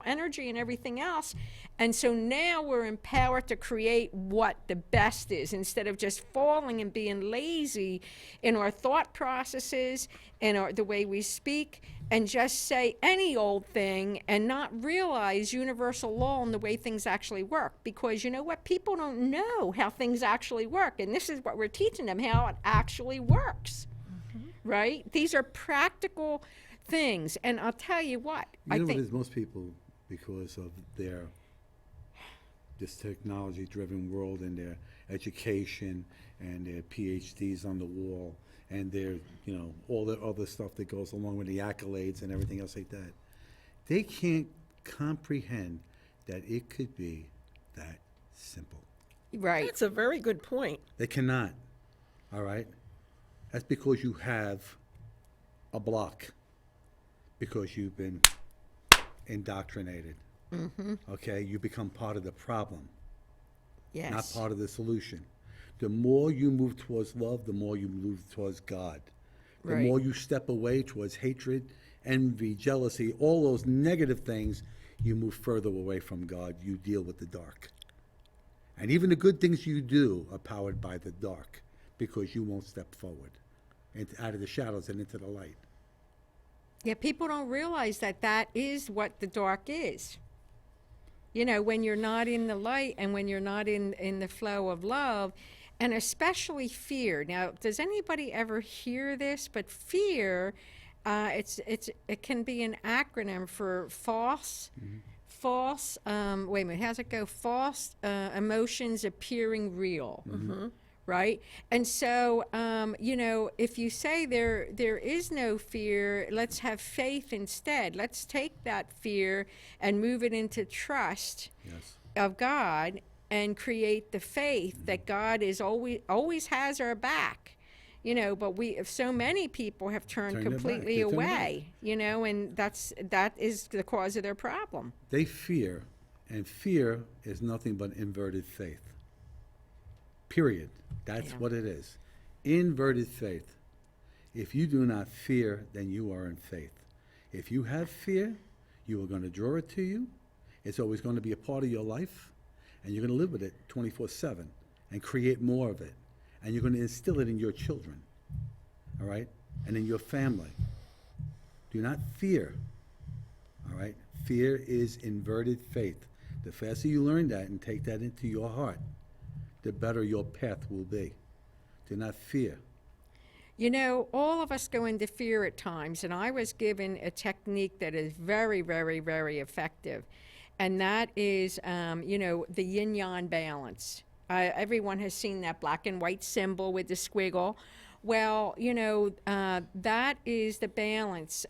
[SPEAKER 1] energy and everything else. And so now we're empowered to create what the best is, instead of just falling and being lazy in our thought processes and the way we speak, and just say any old thing and not realize universal law and the way things actually work. Because you know what? People don't know how things actually work. And this is what we're teaching them, how it actually works. Right? These are practical things. And I'll tell you what.
[SPEAKER 2] You know what is, most people, because of their this technology-driven world and their education and their PhDs on the wall and their, you know, all the other stuff that goes along with the accolades and everything else like that, they can't comprehend that it could be that simple.
[SPEAKER 1] Right.
[SPEAKER 3] That's a very good point.
[SPEAKER 2] They cannot, all right? That's because you have a block, because you've been indoctrinated. Okay? You become part of the problem,
[SPEAKER 1] Yes.
[SPEAKER 2] not part of the solution. The more you move towards love, the more you move towards God. The
[SPEAKER 1] Right.
[SPEAKER 2] more you step away towards hatred, envy, jealousy, all those negative things, you move further away from God. You deal with the dark. And even the good things you do are powered by the dark, because you won't step forward out of the shadows and into the light.
[SPEAKER 1] Yeah, people don't realize that that is what the dark is. You know, when you're not in the light and when you're not in the flow of love, and especially fear. Now, does anybody ever hear this? But fear, it can be an acronym for false. False. Wait a minute. How's it go? False emotions appearing real. Right? And so, you know, if you say there is no fear, let's have faith instead. Let's take that fear and move it into trust
[SPEAKER 2] Yes.
[SPEAKER 1] of God and create the faith that God is always has our back. You know, but so many people have turned
[SPEAKER 2] Turned their back.
[SPEAKER 1] completely
[SPEAKER 2] They turned
[SPEAKER 1] away, you know, and that is the cause of their problem.
[SPEAKER 2] They fear, and fear is nothing but inverted faith. Period. That's
[SPEAKER 1] Yeah.
[SPEAKER 2] what it is. Inverted faith. If you do not fear, then you are in faith. If you have fear, you are going to draw it to you. It's always going to be a part of your life, and you're going to live with it 24/7 and create more of it. And you're going to instill it in your children, all right, and in your family. Do not fear, all right? Fear is inverted faith. The faster you learn that and take that into your heart, the better your path will be. Do not fear.
[SPEAKER 1] You know, all of us go into fear at times, and I was given a technique that is very, very, very effective, and that is, you know, the yin-yang balance. Everyone has seen that black and white symbol with the squiggle. Well, you know, that is the balance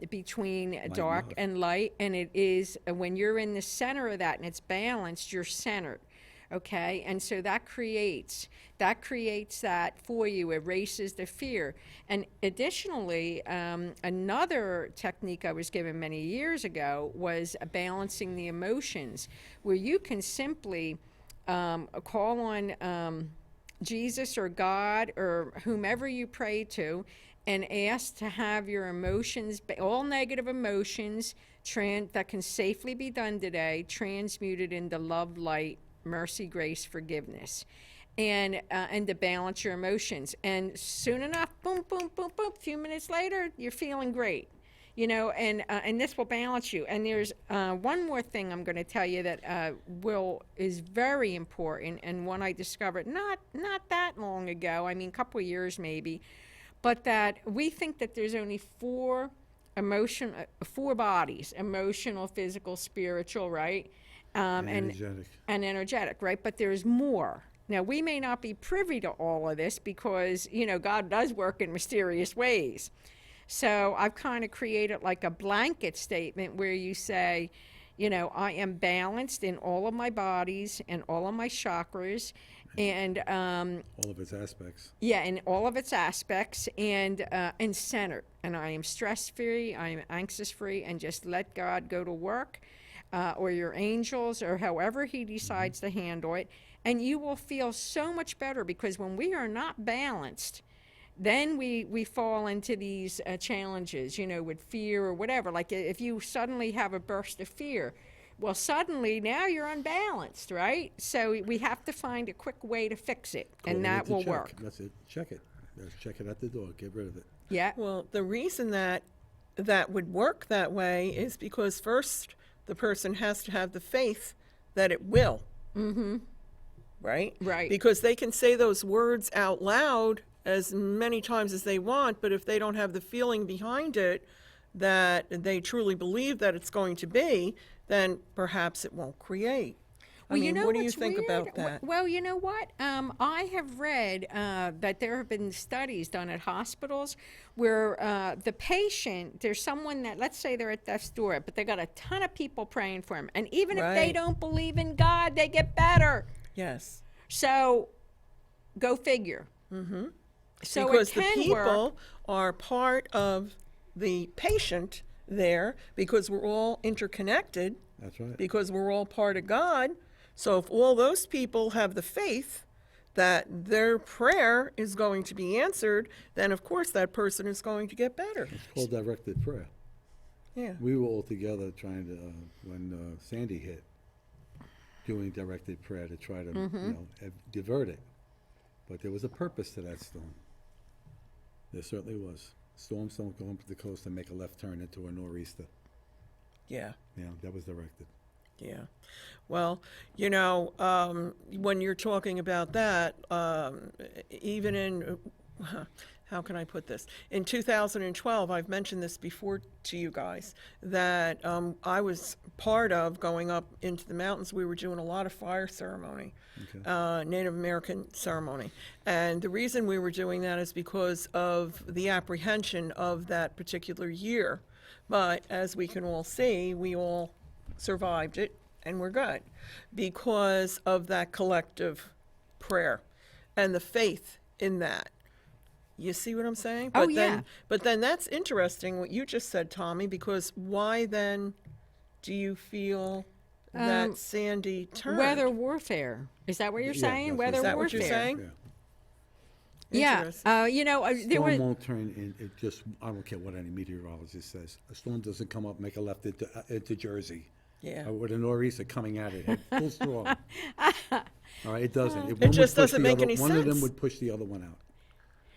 [SPEAKER 1] between dark
[SPEAKER 2] love.
[SPEAKER 1] and light, and it is when you're in the center of that and it's balanced, you're centered. Okay, and so that creates that for you, erases the fear. And additionally, another technique I was given many years ago was balancing the emotions, where you can simply call on Jesus or God or whomever you pray to, and ask to have your emotions, all negative emotions, that can safely be done today, transmuted into love, light, mercy, grace, forgiveness, and to balance your emotions. And soon enough, boom, boom, boom, boom, a few minutes later, you're feeling great, you know, and this will balance you. And there's one more thing I'm going to tell you that is very important, and one I discovered not that long ago, I mean a couple of years maybe, but that we think that there's only four bodies: emotional, physical, spiritual, right?
[SPEAKER 2] Energetic.
[SPEAKER 1] And energetic, right? But there's more. Now, we may not be privy to all of this because, you know, God does work in mysterious ways. So I've kind of created like a blanket statement where you say, you know, I am balanced in all of my bodies and all of my chakras, and
[SPEAKER 2] All of its aspects.
[SPEAKER 1] yeah, in all of its aspects, and centered. And I am stress-free, I am anxious-free, and just let God go to work. or your angels, or however he decides to handle it, and you will feel so much better, because when we are not balanced, then we fall into these challenges, with fear or whatever. Like if you suddenly have a burst of fear, well, suddenly now you're unbalanced, right? So we have to find a quick way to fix it, and that will work.
[SPEAKER 2] That's it. Check it. Just check it at the door. Get rid of it.
[SPEAKER 1] Yeah.
[SPEAKER 3] Well, the reason that would work that way is because first the person has to have the faith that it will. Mm-hmm. Right?
[SPEAKER 1] Right.
[SPEAKER 3] Because they can say those words out loud as many times as they want, but if they don't have the feeling behind it that they truly believe that it's going to be, then perhaps it won't create. I mean, what do you
[SPEAKER 1] what's
[SPEAKER 3] think
[SPEAKER 1] weird?
[SPEAKER 3] about that?
[SPEAKER 1] Well, you know what? I have read that there have been studies done at hospitals where the patient, there's someone that, let's say they're at death's door, but they got a ton of people praying for him. And even if they
[SPEAKER 3] Right.
[SPEAKER 1] don't believe in God, they get better.
[SPEAKER 3] Yes.
[SPEAKER 1] So go figure. Mm-hmm. So
[SPEAKER 3] Because
[SPEAKER 1] it
[SPEAKER 3] the
[SPEAKER 1] can
[SPEAKER 3] people
[SPEAKER 1] work.
[SPEAKER 3] are part of the patient there, because we're all interconnected,
[SPEAKER 2] That's right.
[SPEAKER 3] because we're all part of God. So if all those people have the faith that their prayer is going to be answered, then of course that person is going to get better.
[SPEAKER 2] It's called directed prayer.
[SPEAKER 3] Yeah.
[SPEAKER 2] We were all together trying to, when Sandy hit, doing directed prayer to try to, divert it. But there was a purpose to that storm. There certainly was. Storms don't go up the coast and make a left turn into a nor'easter.
[SPEAKER 3] Yeah.
[SPEAKER 2] That was directed.
[SPEAKER 3] Yeah. Well, when you're talking about that, even in, how can I put this? In 2012, I've mentioned this before to you guys, that I was part of going up into the mountains. We were doing a lot of fire ceremony, Native American ceremony. And the reason we were doing that is because of the apprehension of that particular year. But as we can all see, we all survived it, and we're good because of that collective prayer and the faith in that. You see what I'm saying?
[SPEAKER 1] Oh,
[SPEAKER 3] But
[SPEAKER 1] yeah.
[SPEAKER 3] But then that's interesting what you just said, Tommy, because why then do you feel that Sandy turned?
[SPEAKER 1] Weather warfare. Is that what you're
[SPEAKER 2] Yeah,
[SPEAKER 1] saying?
[SPEAKER 2] that's
[SPEAKER 1] Weather
[SPEAKER 3] Is that
[SPEAKER 1] warfare.
[SPEAKER 3] what you're saying?
[SPEAKER 2] Yeah.
[SPEAKER 1] Yeah.
[SPEAKER 3] Interesting.
[SPEAKER 1] There
[SPEAKER 2] Storm
[SPEAKER 1] was.
[SPEAKER 2] won't turn in, it just, I don't care what any meteorologist says. A storm doesn't come up, make a left into Jersey.
[SPEAKER 3] Yeah.
[SPEAKER 2] With a nor'easter coming at it, full storm. All right, it doesn't. One
[SPEAKER 3] It
[SPEAKER 2] would
[SPEAKER 3] just
[SPEAKER 2] push
[SPEAKER 3] doesn't
[SPEAKER 2] the
[SPEAKER 3] make
[SPEAKER 2] other-
[SPEAKER 3] any
[SPEAKER 2] One of them
[SPEAKER 3] sense.
[SPEAKER 2] would push the other one out.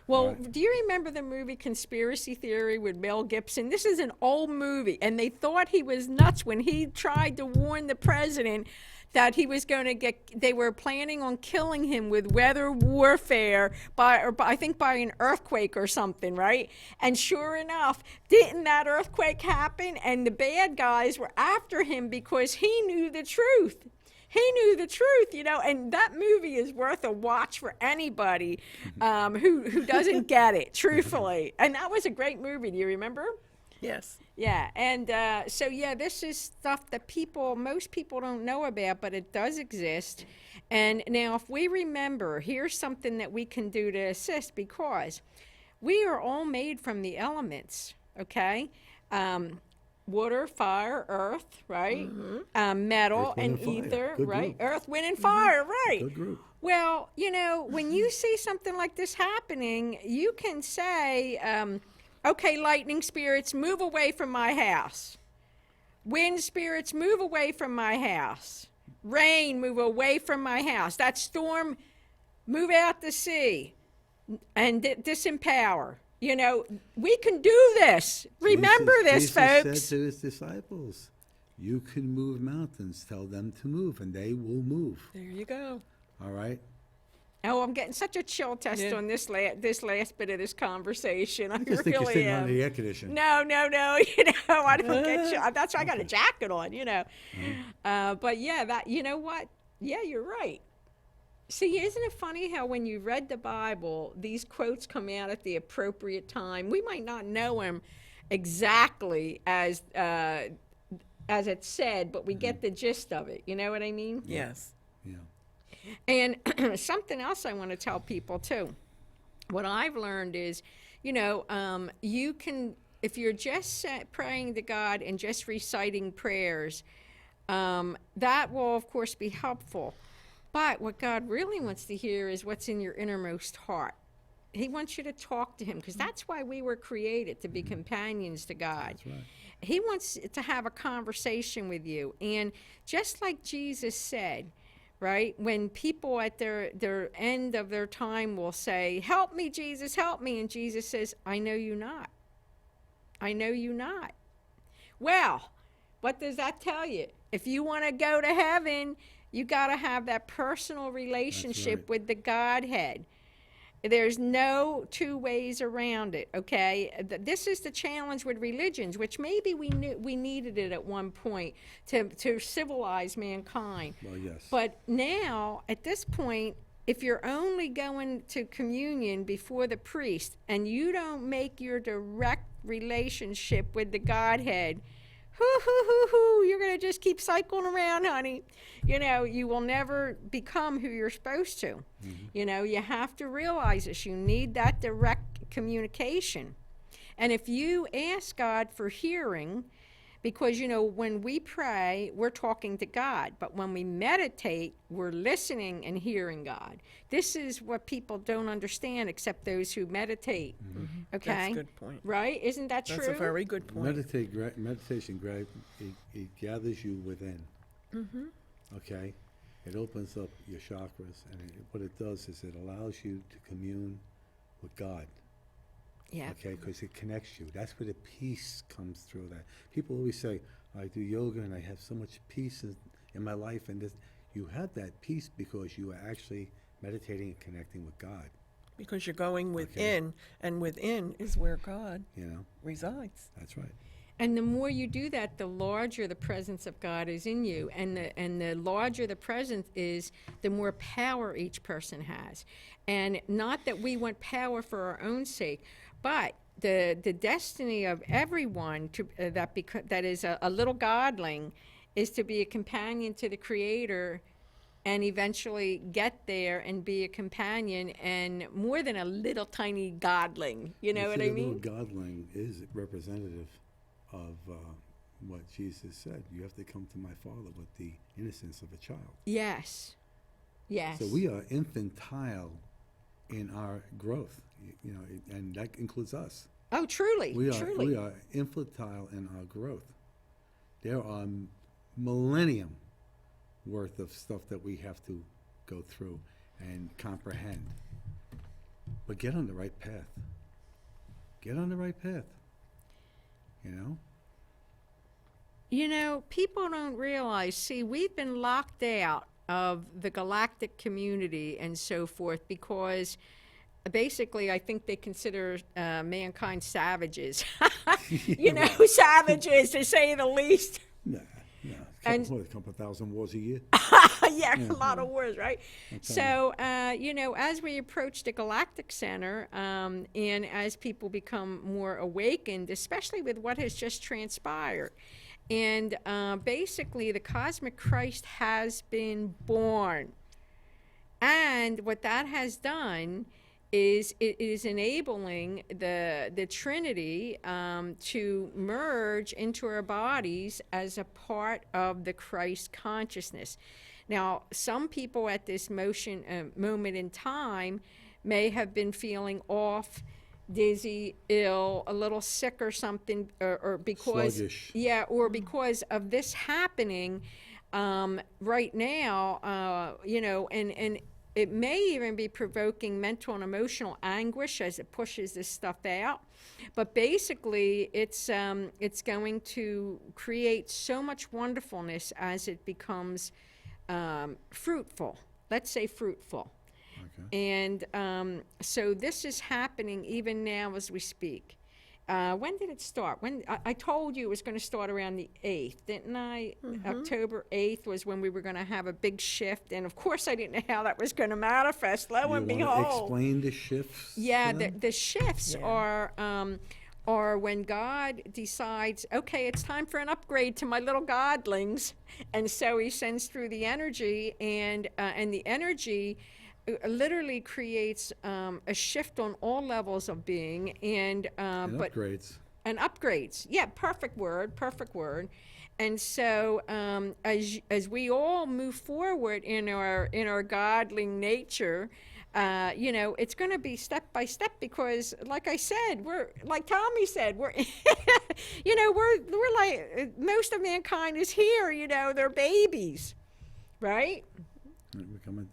[SPEAKER 1] Well,
[SPEAKER 2] Right.
[SPEAKER 1] do you remember the movie Conspiracy Theory with Mel Gibson? This is an old movie, and they thought he was nuts when he tried to warn the president that he was going to they were planning on killing him with weather warfare I think by an earthquake or something, right? And sure enough, didn't that earthquake happen? And the bad guys were after him because he knew the truth. He knew the truth, and that movie is worth a watch for anybody who doesn't get it, truthfully. And that was a great movie. Do you remember?
[SPEAKER 3] Yes.
[SPEAKER 1] Yeah, and this is stuff that most people don't know about, but it does exist. And now, if we remember, here's something that we can do to assist, because we are all made from the elements, okay? Water, fire, earth, right? Metal
[SPEAKER 2] Earth, wind,
[SPEAKER 1] and
[SPEAKER 2] and fire.
[SPEAKER 1] ether,
[SPEAKER 2] Good
[SPEAKER 1] right?
[SPEAKER 2] group.
[SPEAKER 1] Earth, wind, and fire, right?
[SPEAKER 2] Good group.
[SPEAKER 1] Well, when you see something like this happening, you can say, okay, lightning spirits, move away from my house. Wind spirits, move away from my house. Rain, move away from my house. That storm, move out to sea and disempower. We can do this. Remember this,
[SPEAKER 2] Jesus
[SPEAKER 1] folks.
[SPEAKER 2] said to his disciples, you can move mountains, tell them to move, and they will move.
[SPEAKER 3] There you go.
[SPEAKER 2] All right?
[SPEAKER 1] Oh, I'm getting such a chill test
[SPEAKER 3] Yeah.
[SPEAKER 1] on this last bit of this conversation. I
[SPEAKER 2] I just think you're
[SPEAKER 1] really
[SPEAKER 2] sitting
[SPEAKER 1] am.
[SPEAKER 2] under the air conditioning.
[SPEAKER 1] No, I don't get you. That's why I got a jacket on, But yeah, what? Yeah, you're right. See, isn't it funny how when you read the Bible, these quotes come out at the appropriate time? We might not know them exactly as it's said, but we get the gist of it. You know what I mean?
[SPEAKER 3] Yes.
[SPEAKER 2] Yeah.
[SPEAKER 1] And something else I want to tell people too. What I've learned is, you can, if you're just praying to God and just reciting prayers, That will, of course, be helpful. But what God really wants to hear is what's in your innermost heart. He wants you to talk to him, because that's why we were created, to be companions to God.
[SPEAKER 2] That's right.
[SPEAKER 1] He wants to have a conversation with you. And just like Jesus said, right, when people at their end of their time will say, "Help me, Jesus, help me," and Jesus says, "I know you not. I know you not." Well, what does that tell you? If you want to go to heaven, you got to have that personal relationship
[SPEAKER 2] right.
[SPEAKER 1] with the Godhead. There's no two ways around it, okay? This is the challenge with religions, which maybe we needed it at one point to civilize mankind.
[SPEAKER 2] Well, yes.
[SPEAKER 1] But now, at this point, if you're only going to communion before the priest and you don't make your direct relationship with the Godhead, you're going to just keep cycling around, honey. You know, you will never become who you're supposed to. You know, you have to realize this. You need that direct communication. And if you ask God for hearing, because, you know, when we pray, we're talking to God. But when we meditate, we're listening and hearing God. This is what people don't understand except those who meditate. Okay?
[SPEAKER 3] That's a good point.
[SPEAKER 1] Right? Isn't that true?
[SPEAKER 3] That's a very good point.
[SPEAKER 2] Meditation, it gathers you within. Okay? It opens up your chakras, and what it does is it allows you to commune with God.
[SPEAKER 1] Yeah.
[SPEAKER 2] Okay, because it connects you. That's where the peace comes through. That people always say, "I do yoga and I have so much peace in my life," and this, you have that peace because you are actually meditating and connecting with God.
[SPEAKER 3] Because you're going within, and within is where God resides.
[SPEAKER 2] That's right.
[SPEAKER 1] And the more you do that, the larger the presence of God is in you. And the larger the presence is, the more power each person has. And not that we want power for our own sake, but the destiny of everyone that is a little godling is to be a companion to the Creator and eventually get there and be a companion and more than a little tiny godling. You know what I mean?
[SPEAKER 2] A little godling is representative of what Jesus said. You have to come to my Father with the innocence of a child.
[SPEAKER 1] Yes. Yes.
[SPEAKER 2] So we are infantile in our growth, and that includes us.
[SPEAKER 1] Oh, truly.
[SPEAKER 2] We
[SPEAKER 1] truly.
[SPEAKER 2] are infantile in our growth. There are millennium worth of stuff that we have to go through and comprehend. But get on the right path. Get on the right path.
[SPEAKER 1] You know, people don't realize, see, we've been locked out of the galactic community and so forth because basically I think they consider mankind savages. Savages to say the least.
[SPEAKER 2] Nah. A couple thousand wars a year.
[SPEAKER 1] Yeah, a lot of wars, right? So, as we approach the Galactic Center and as people become more awakened, especially with what has just transpired, and basically the cosmic Christ has been born. And what that has done is it is enabling the Trinity to merge into our bodies as a part of the Christ consciousness. Now, some people at this moment in time may have been feeling off, dizzy, ill, a little sick or something, or because
[SPEAKER 2] sluggish.
[SPEAKER 1] Yeah, or because of this happening right now, and it may even be provoking mental and emotional anguish as it pushes this stuff out. But basically, it's going to create so much wonderfulness as it becomes fruitful. Let's say fruitful.
[SPEAKER 2] Okay.
[SPEAKER 1] And so this is happening even now as we speak. When did it start? I told you it was going to start around the 8th, didn't I? October 8th was when we were going to have a big shift, and of course I didn't know how that was going to manifest. Lo and
[SPEAKER 2] You
[SPEAKER 1] behold,
[SPEAKER 2] want to explain the shifts?
[SPEAKER 1] yeah, the shifts are when God decides, okay, it's time for an upgrade to my little godlings, and so He sends through the energy, and the energy literally creates a shift on all levels of being, and
[SPEAKER 2] And
[SPEAKER 1] but
[SPEAKER 2] upgrades.
[SPEAKER 1] and upgrades. Yeah, perfect word. And so, as we all move forward in our godly nature, it's going to be step by step because, like I said, we're like Tommy said, we're we're like most of mankind is here. They're babies, right?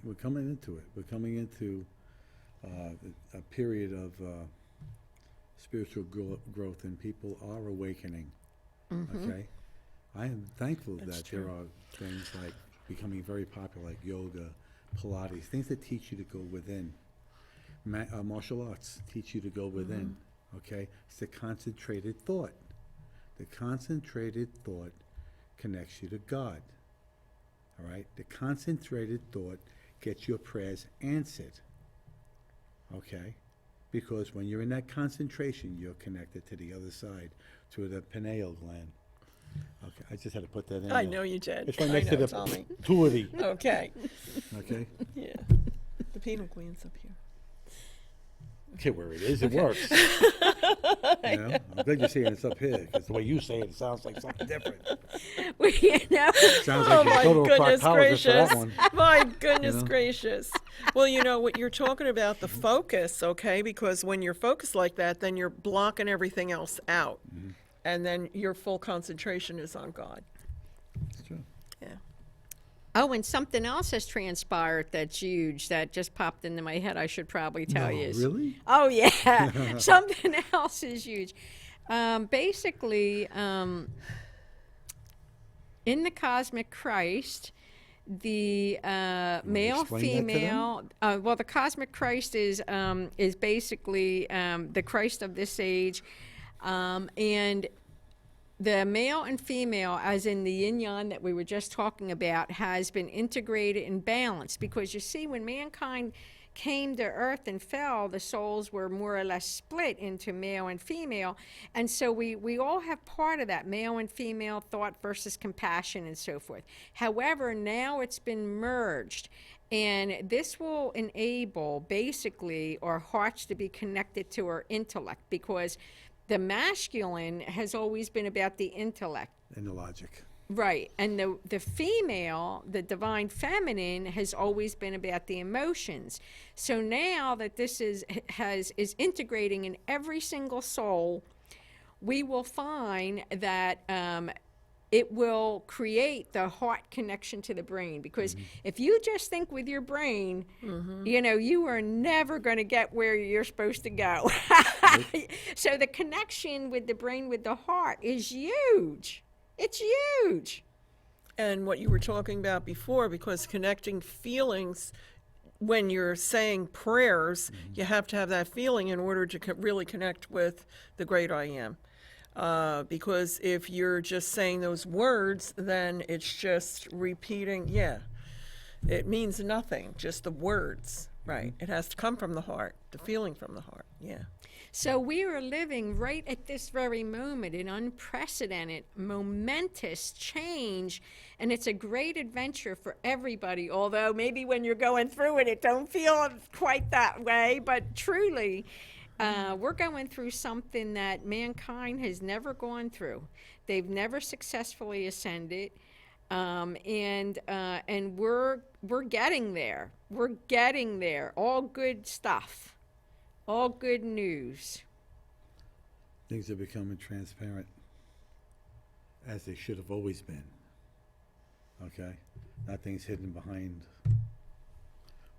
[SPEAKER 2] We're coming into it. We're coming into a period of spiritual growth, and people are awakening. Okay, I am thankful that there are things like becoming very popular, like yoga, Pilates, things that teach you to go within. Martial arts teach you to go within. Okay, it's the concentrated thought. The concentrated thought connects you to God. All right, the concentrated thought gets your prayers answered. Okay, because when you're in that concentration, you're connected to the other side, to the pineal gland. Okay, I just had to put that in
[SPEAKER 3] I
[SPEAKER 2] there.
[SPEAKER 3] know you did.
[SPEAKER 2] It's right
[SPEAKER 3] I
[SPEAKER 2] next
[SPEAKER 3] know,
[SPEAKER 2] to the
[SPEAKER 3] Tommy.
[SPEAKER 2] tuity.
[SPEAKER 3] Okay.
[SPEAKER 2] Okay,
[SPEAKER 3] Yeah. The pineal gland's up here.
[SPEAKER 2] okay, where it is, it works. I'm glad you're saying it's up here, because the way you say it, it sounds like something different. Sounds
[SPEAKER 3] Oh,
[SPEAKER 2] like
[SPEAKER 3] my
[SPEAKER 2] you go to a
[SPEAKER 3] goodness
[SPEAKER 2] proctologist for
[SPEAKER 3] gracious.
[SPEAKER 2] that one.
[SPEAKER 3] My goodness
[SPEAKER 2] know?
[SPEAKER 3] gracious. Well, what you're talking about, the focus, okay? Because when you're focused like that, then you're blocking everything else out. And then your full concentration is on God.
[SPEAKER 2] It's true.
[SPEAKER 3] Yeah.
[SPEAKER 1] Oh, and something else has transpired that's huge that just popped into my head. I should probably tell
[SPEAKER 2] No,
[SPEAKER 1] you.
[SPEAKER 2] really?
[SPEAKER 1] Oh yeah, something else is huge. Basically, in the cosmic Christ, the male,
[SPEAKER 2] explain that to them?
[SPEAKER 1] female. Well, the cosmic Christ is basically the Christ of this age, and the male and female, as in the yin yang that we were just talking about, has been integrated and balanced. Because you see, when mankind came to earth and fell, the souls were more or less split into male and female. And so we all have part of that male and female thought versus compassion and so forth. However, now it's been merged. And this will enable basically our hearts to be connected to our intellect, because the masculine has always been about the intellect.
[SPEAKER 2] And the logic.
[SPEAKER 1] Right. And the female, the divine feminine, has always been about the emotions. So now that this is integrating in every single soul, we will find that it will create the heart connection to the brain. Because if you just think with your brain, you are never going to get where you're supposed to go. So the connection with the brain, with the heart, is huge. It's huge.
[SPEAKER 3] And what you were talking about before, because connecting feelings, when you're saying prayers, you have to have that feeling in order to really connect with the great I am. Because if you're just saying those words, then it's just repeating, it means nothing, just the words, right? It has to come from the heart, the feeling from the heart,
[SPEAKER 1] So we are living right at this very moment an unprecedented, momentous change, and it's a great adventure for everybody, although maybe when you're going through it, it don't feel quite that way, but truly, we're going through something that mankind has never gone through. They've never successfully ascended, and we're getting there. We're getting there. All good stuff. All good news.
[SPEAKER 2] Things are becoming transparent, as they should have always been. Okay? Nothing's hidden behind,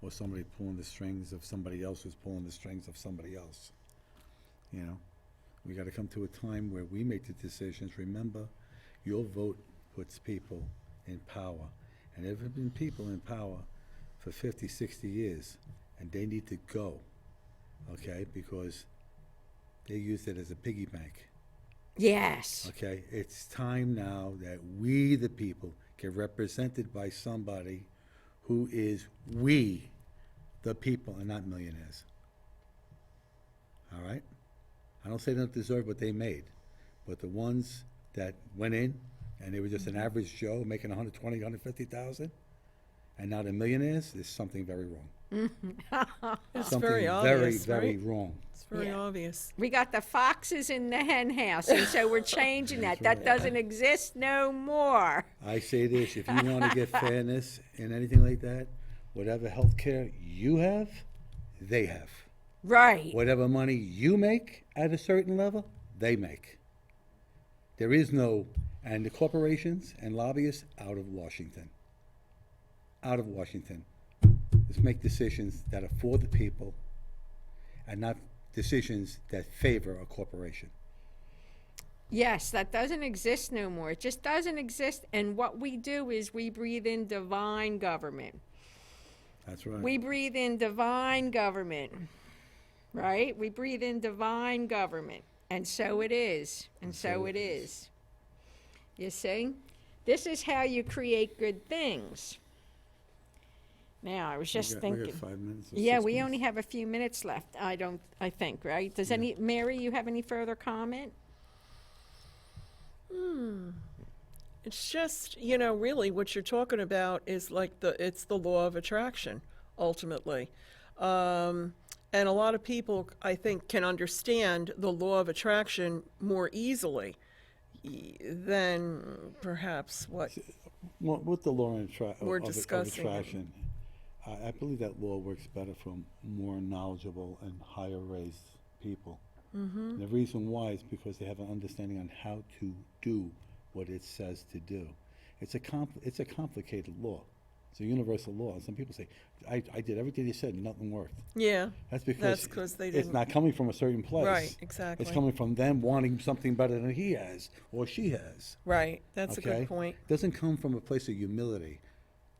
[SPEAKER 2] or somebody pulling the strings of somebody else who's pulling the strings of somebody else. We got to come to a time where we make the decisions. Remember, your vote puts people in power. And there have been people in power for 50, 60 years, and they need to go. Okay, because they used it as a piggy bank.
[SPEAKER 1] Yes.
[SPEAKER 2] Okay, it's time now that we, the people, get represented by somebody who is we, the people, and not millionaires. All right? I don't say they don't deserve what they made, but the ones that went in and they were just an average Joe making 120, 150,000, and now they're millionaires, there's something very wrong.
[SPEAKER 3] It's
[SPEAKER 2] Something
[SPEAKER 3] very obvious,
[SPEAKER 2] very
[SPEAKER 3] right?
[SPEAKER 2] wrong.
[SPEAKER 3] It's very
[SPEAKER 1] Yeah.
[SPEAKER 3] obvious.
[SPEAKER 1] We got the foxes in the hen house, and so we're changing that. That doesn't exist no more.
[SPEAKER 2] I say this, if you want to get fairness in anything like that, whatever health care you have, they have.
[SPEAKER 1] Right.
[SPEAKER 2] Whatever money you make at a certain level, they make. There is no, and the corporations and lobbyists out of Washington. Out of Washington. Let's make decisions that are for the people and not decisions that favor a corporation.
[SPEAKER 1] Yes, that doesn't exist no more. It just doesn't exist. And what we do is we breathe in divine government.
[SPEAKER 2] That's right.
[SPEAKER 1] We breathe in divine government, right? We breathe in divine government. And so it is. And so it is. You see? This is how you create good things. Now, I was just
[SPEAKER 2] we
[SPEAKER 1] thinking.
[SPEAKER 2] got 5 minutes. Or
[SPEAKER 1] Yeah,
[SPEAKER 2] 6
[SPEAKER 1] we
[SPEAKER 2] minutes.
[SPEAKER 1] only have a few minutes left. I think, right? Does Mary, you have any further comment?
[SPEAKER 3] It's just, really what you're talking about is like it's the law of attraction, ultimately. And a lot of people, I think, can understand the law of attraction more easily than perhaps what.
[SPEAKER 2] Well, with the law
[SPEAKER 3] We're
[SPEAKER 2] of
[SPEAKER 3] discussing it.
[SPEAKER 2] attraction, I believe that law works better for more knowledgeable and higher raised people. And the reason why is because they have an understanding on how to do what it says to do. It's a complicated law. It's a universal law. And some people say, I did everything they said and nothing worked.
[SPEAKER 3] Yeah,
[SPEAKER 2] That's because
[SPEAKER 3] that's 'cause they
[SPEAKER 2] it's
[SPEAKER 3] didn't.
[SPEAKER 2] not coming from a certain place.
[SPEAKER 3] Right, exactly.
[SPEAKER 2] It's coming from them wanting something better than he has or she has.
[SPEAKER 3] Right, that's a
[SPEAKER 2] Okay?
[SPEAKER 3] good point.
[SPEAKER 2] Doesn't come from a place of humility.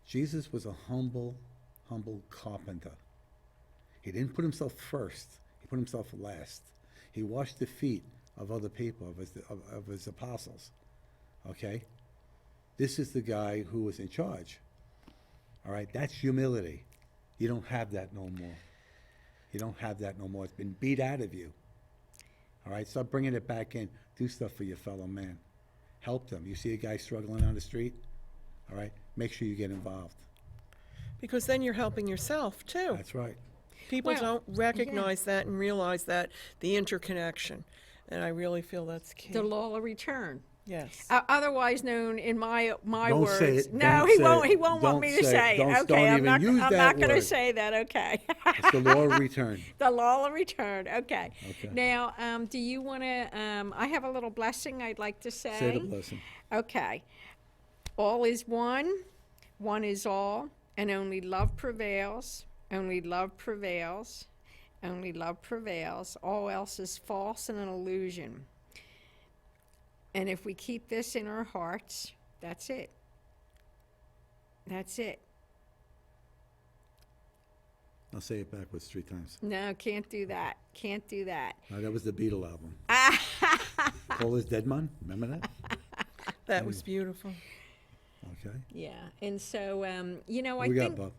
[SPEAKER 2] Jesus was a humble carpenter. He didn't put himself first. He put himself last. He washed the feet of other people, of his apostles. Okay? This is the guy who was in charge. All right? That's humility. You don't have that no more. You don't have that no more. It's been beat out of you. All right? Start bringing it back in. Do stuff for your fellow man. Help them. You see a guy struggling on the street? All right? Make sure you get involved.
[SPEAKER 3] Because then you're helping yourself, too.
[SPEAKER 2] That's right.
[SPEAKER 3] People
[SPEAKER 1] Well,
[SPEAKER 3] don't recognize that and realize that, the interconnection. And I really feel that's key.
[SPEAKER 1] The law of return.
[SPEAKER 3] Yes.
[SPEAKER 1] Otherwise known in my
[SPEAKER 2] Don't
[SPEAKER 1] words.
[SPEAKER 2] say it.
[SPEAKER 1] No,
[SPEAKER 2] Don't
[SPEAKER 1] he
[SPEAKER 2] say
[SPEAKER 1] won't.
[SPEAKER 2] it.
[SPEAKER 1] He won't want
[SPEAKER 2] Don't
[SPEAKER 1] me to
[SPEAKER 2] say
[SPEAKER 1] say
[SPEAKER 2] it. Don't-
[SPEAKER 1] it. Okay,
[SPEAKER 2] don't
[SPEAKER 1] I'm
[SPEAKER 2] even
[SPEAKER 1] not.
[SPEAKER 2] use
[SPEAKER 1] I'm
[SPEAKER 2] that
[SPEAKER 1] not going to
[SPEAKER 2] word.
[SPEAKER 1] say that. Okay.
[SPEAKER 2] It's the law of return.
[SPEAKER 1] The law of return. Okay.
[SPEAKER 2] Okay.
[SPEAKER 1] Now, do you want to? I have a little blessing I'd like to say.
[SPEAKER 2] Say the blessing.
[SPEAKER 1] Okay. All is one. One is all, and only love prevails. Only love prevails. Only love prevails. All else is false and an illusion. And if we keep this in our hearts, that's it. That's it.
[SPEAKER 2] I'll say it backwards 3 times.
[SPEAKER 1] No, can't do that. Can't do that.
[SPEAKER 2] That was the Beatle album. Call is Dead Man. Remember that?
[SPEAKER 3] That was beautiful.
[SPEAKER 2] Okay.
[SPEAKER 1] Yeah. And so, I
[SPEAKER 2] What we got,
[SPEAKER 1] think
[SPEAKER 2] Bob?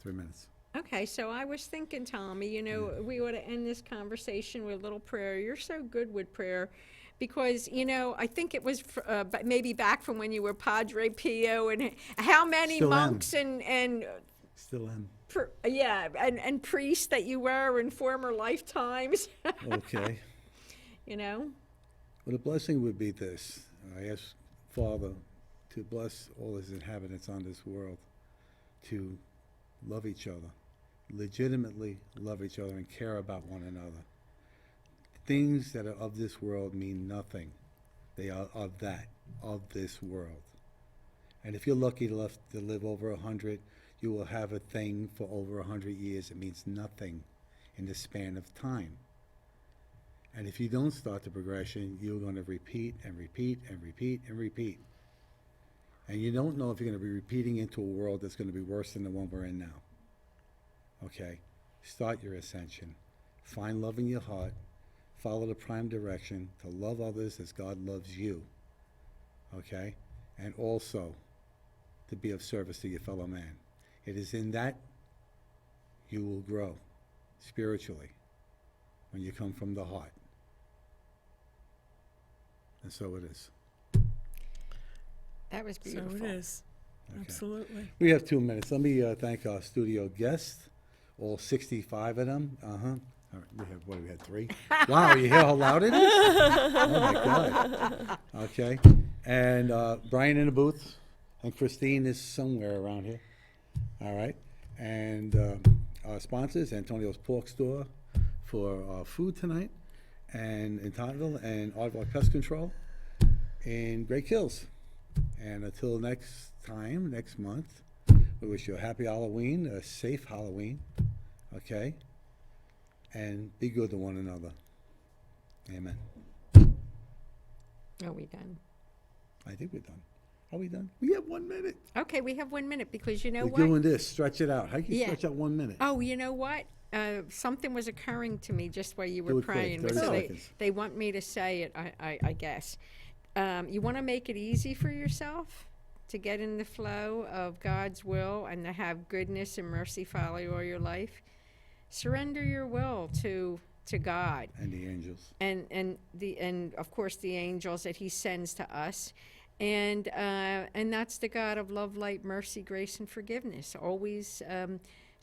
[SPEAKER 2] 3 minutes.
[SPEAKER 1] Okay, so I was thinking, Tommy, we ought to end this conversation with a little prayer. You're so good with prayer because, I think it was maybe back from when you were Padre Pio and how many
[SPEAKER 2] Still am.
[SPEAKER 1] monks and
[SPEAKER 2] Still am.
[SPEAKER 1] and priests that you were in former lifetimes,
[SPEAKER 2] Okay. Well, the blessing would be this. I ask Father to bless all his inhabitants on this world to love each other, legitimately love each other and care about one another. Things that are of this world mean nothing. They are of this world. And if you're lucky to live over 100, you will have a thing for over 100 years. It means nothing in the span of time. And if you don't start the progression, you're going to repeat and repeat and repeat and repeat. And you don't know if you're going to be repeating into a world that's going to be worse than the one we're in now. Okay? Start your ascension. Find love in your heart. Follow the prime direction to love others as God loves you. Okay? And also to be of service to your fellow man. It is in that you will grow spiritually when you come from the heart. And so it is.
[SPEAKER 1] that was beautiful.
[SPEAKER 3] So it is.
[SPEAKER 2] Okay.
[SPEAKER 3] Absolutely.
[SPEAKER 2] We have 2 minutes. Let me thank our studio guest, all 65 of them. Uh-huh. All right, we had 3? Wow, you hear how loud it is? Oh, my God. Okay. And Brian in the booth, and Christine is somewhere around here. All right. And our sponsors, Antonio's Pork Store for food tonight, and in Tonville, and Aardvark Pest Control in Great Kills. And until next time, next month, we wish you a happy Halloween, a safe Halloween, okay? And be good to one another. Amen.
[SPEAKER 1] Are we done?
[SPEAKER 2] I think we're done. Are we done? We have 1 minute.
[SPEAKER 1] Okay, we have 1 minute because you know
[SPEAKER 2] We're
[SPEAKER 1] what?
[SPEAKER 2] doing this. Stretch it out. How can you
[SPEAKER 1] Yeah.
[SPEAKER 2] stretch out 1 minute?
[SPEAKER 1] Oh, you know what? Something was occurring to me just while you
[SPEAKER 2] Do
[SPEAKER 1] were
[SPEAKER 2] it quick,
[SPEAKER 1] praying.
[SPEAKER 2] 30
[SPEAKER 1] So
[SPEAKER 2] seconds.
[SPEAKER 1] they want me to say it, I guess. You want to make it easy for yourself to get in the flow of God's will and to have goodness and mercy follow all your life. Surrender your will to God
[SPEAKER 2] And the angels.
[SPEAKER 1] and of course the angels that He sends to us. And that's the God of love, light, mercy, grace, and forgiveness. Always,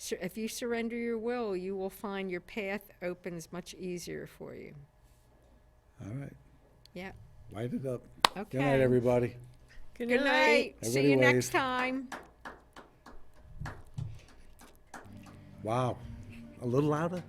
[SPEAKER 1] if you surrender your will, you will find your path opens much easier for you.
[SPEAKER 2] All right.
[SPEAKER 1] Yeah.
[SPEAKER 2] Light it up.
[SPEAKER 1] Okay.
[SPEAKER 2] Good night, everybody.
[SPEAKER 1] Good night. See
[SPEAKER 2] Everybody
[SPEAKER 1] you next
[SPEAKER 2] wave.
[SPEAKER 1] time.
[SPEAKER 2] Wow. A little louder?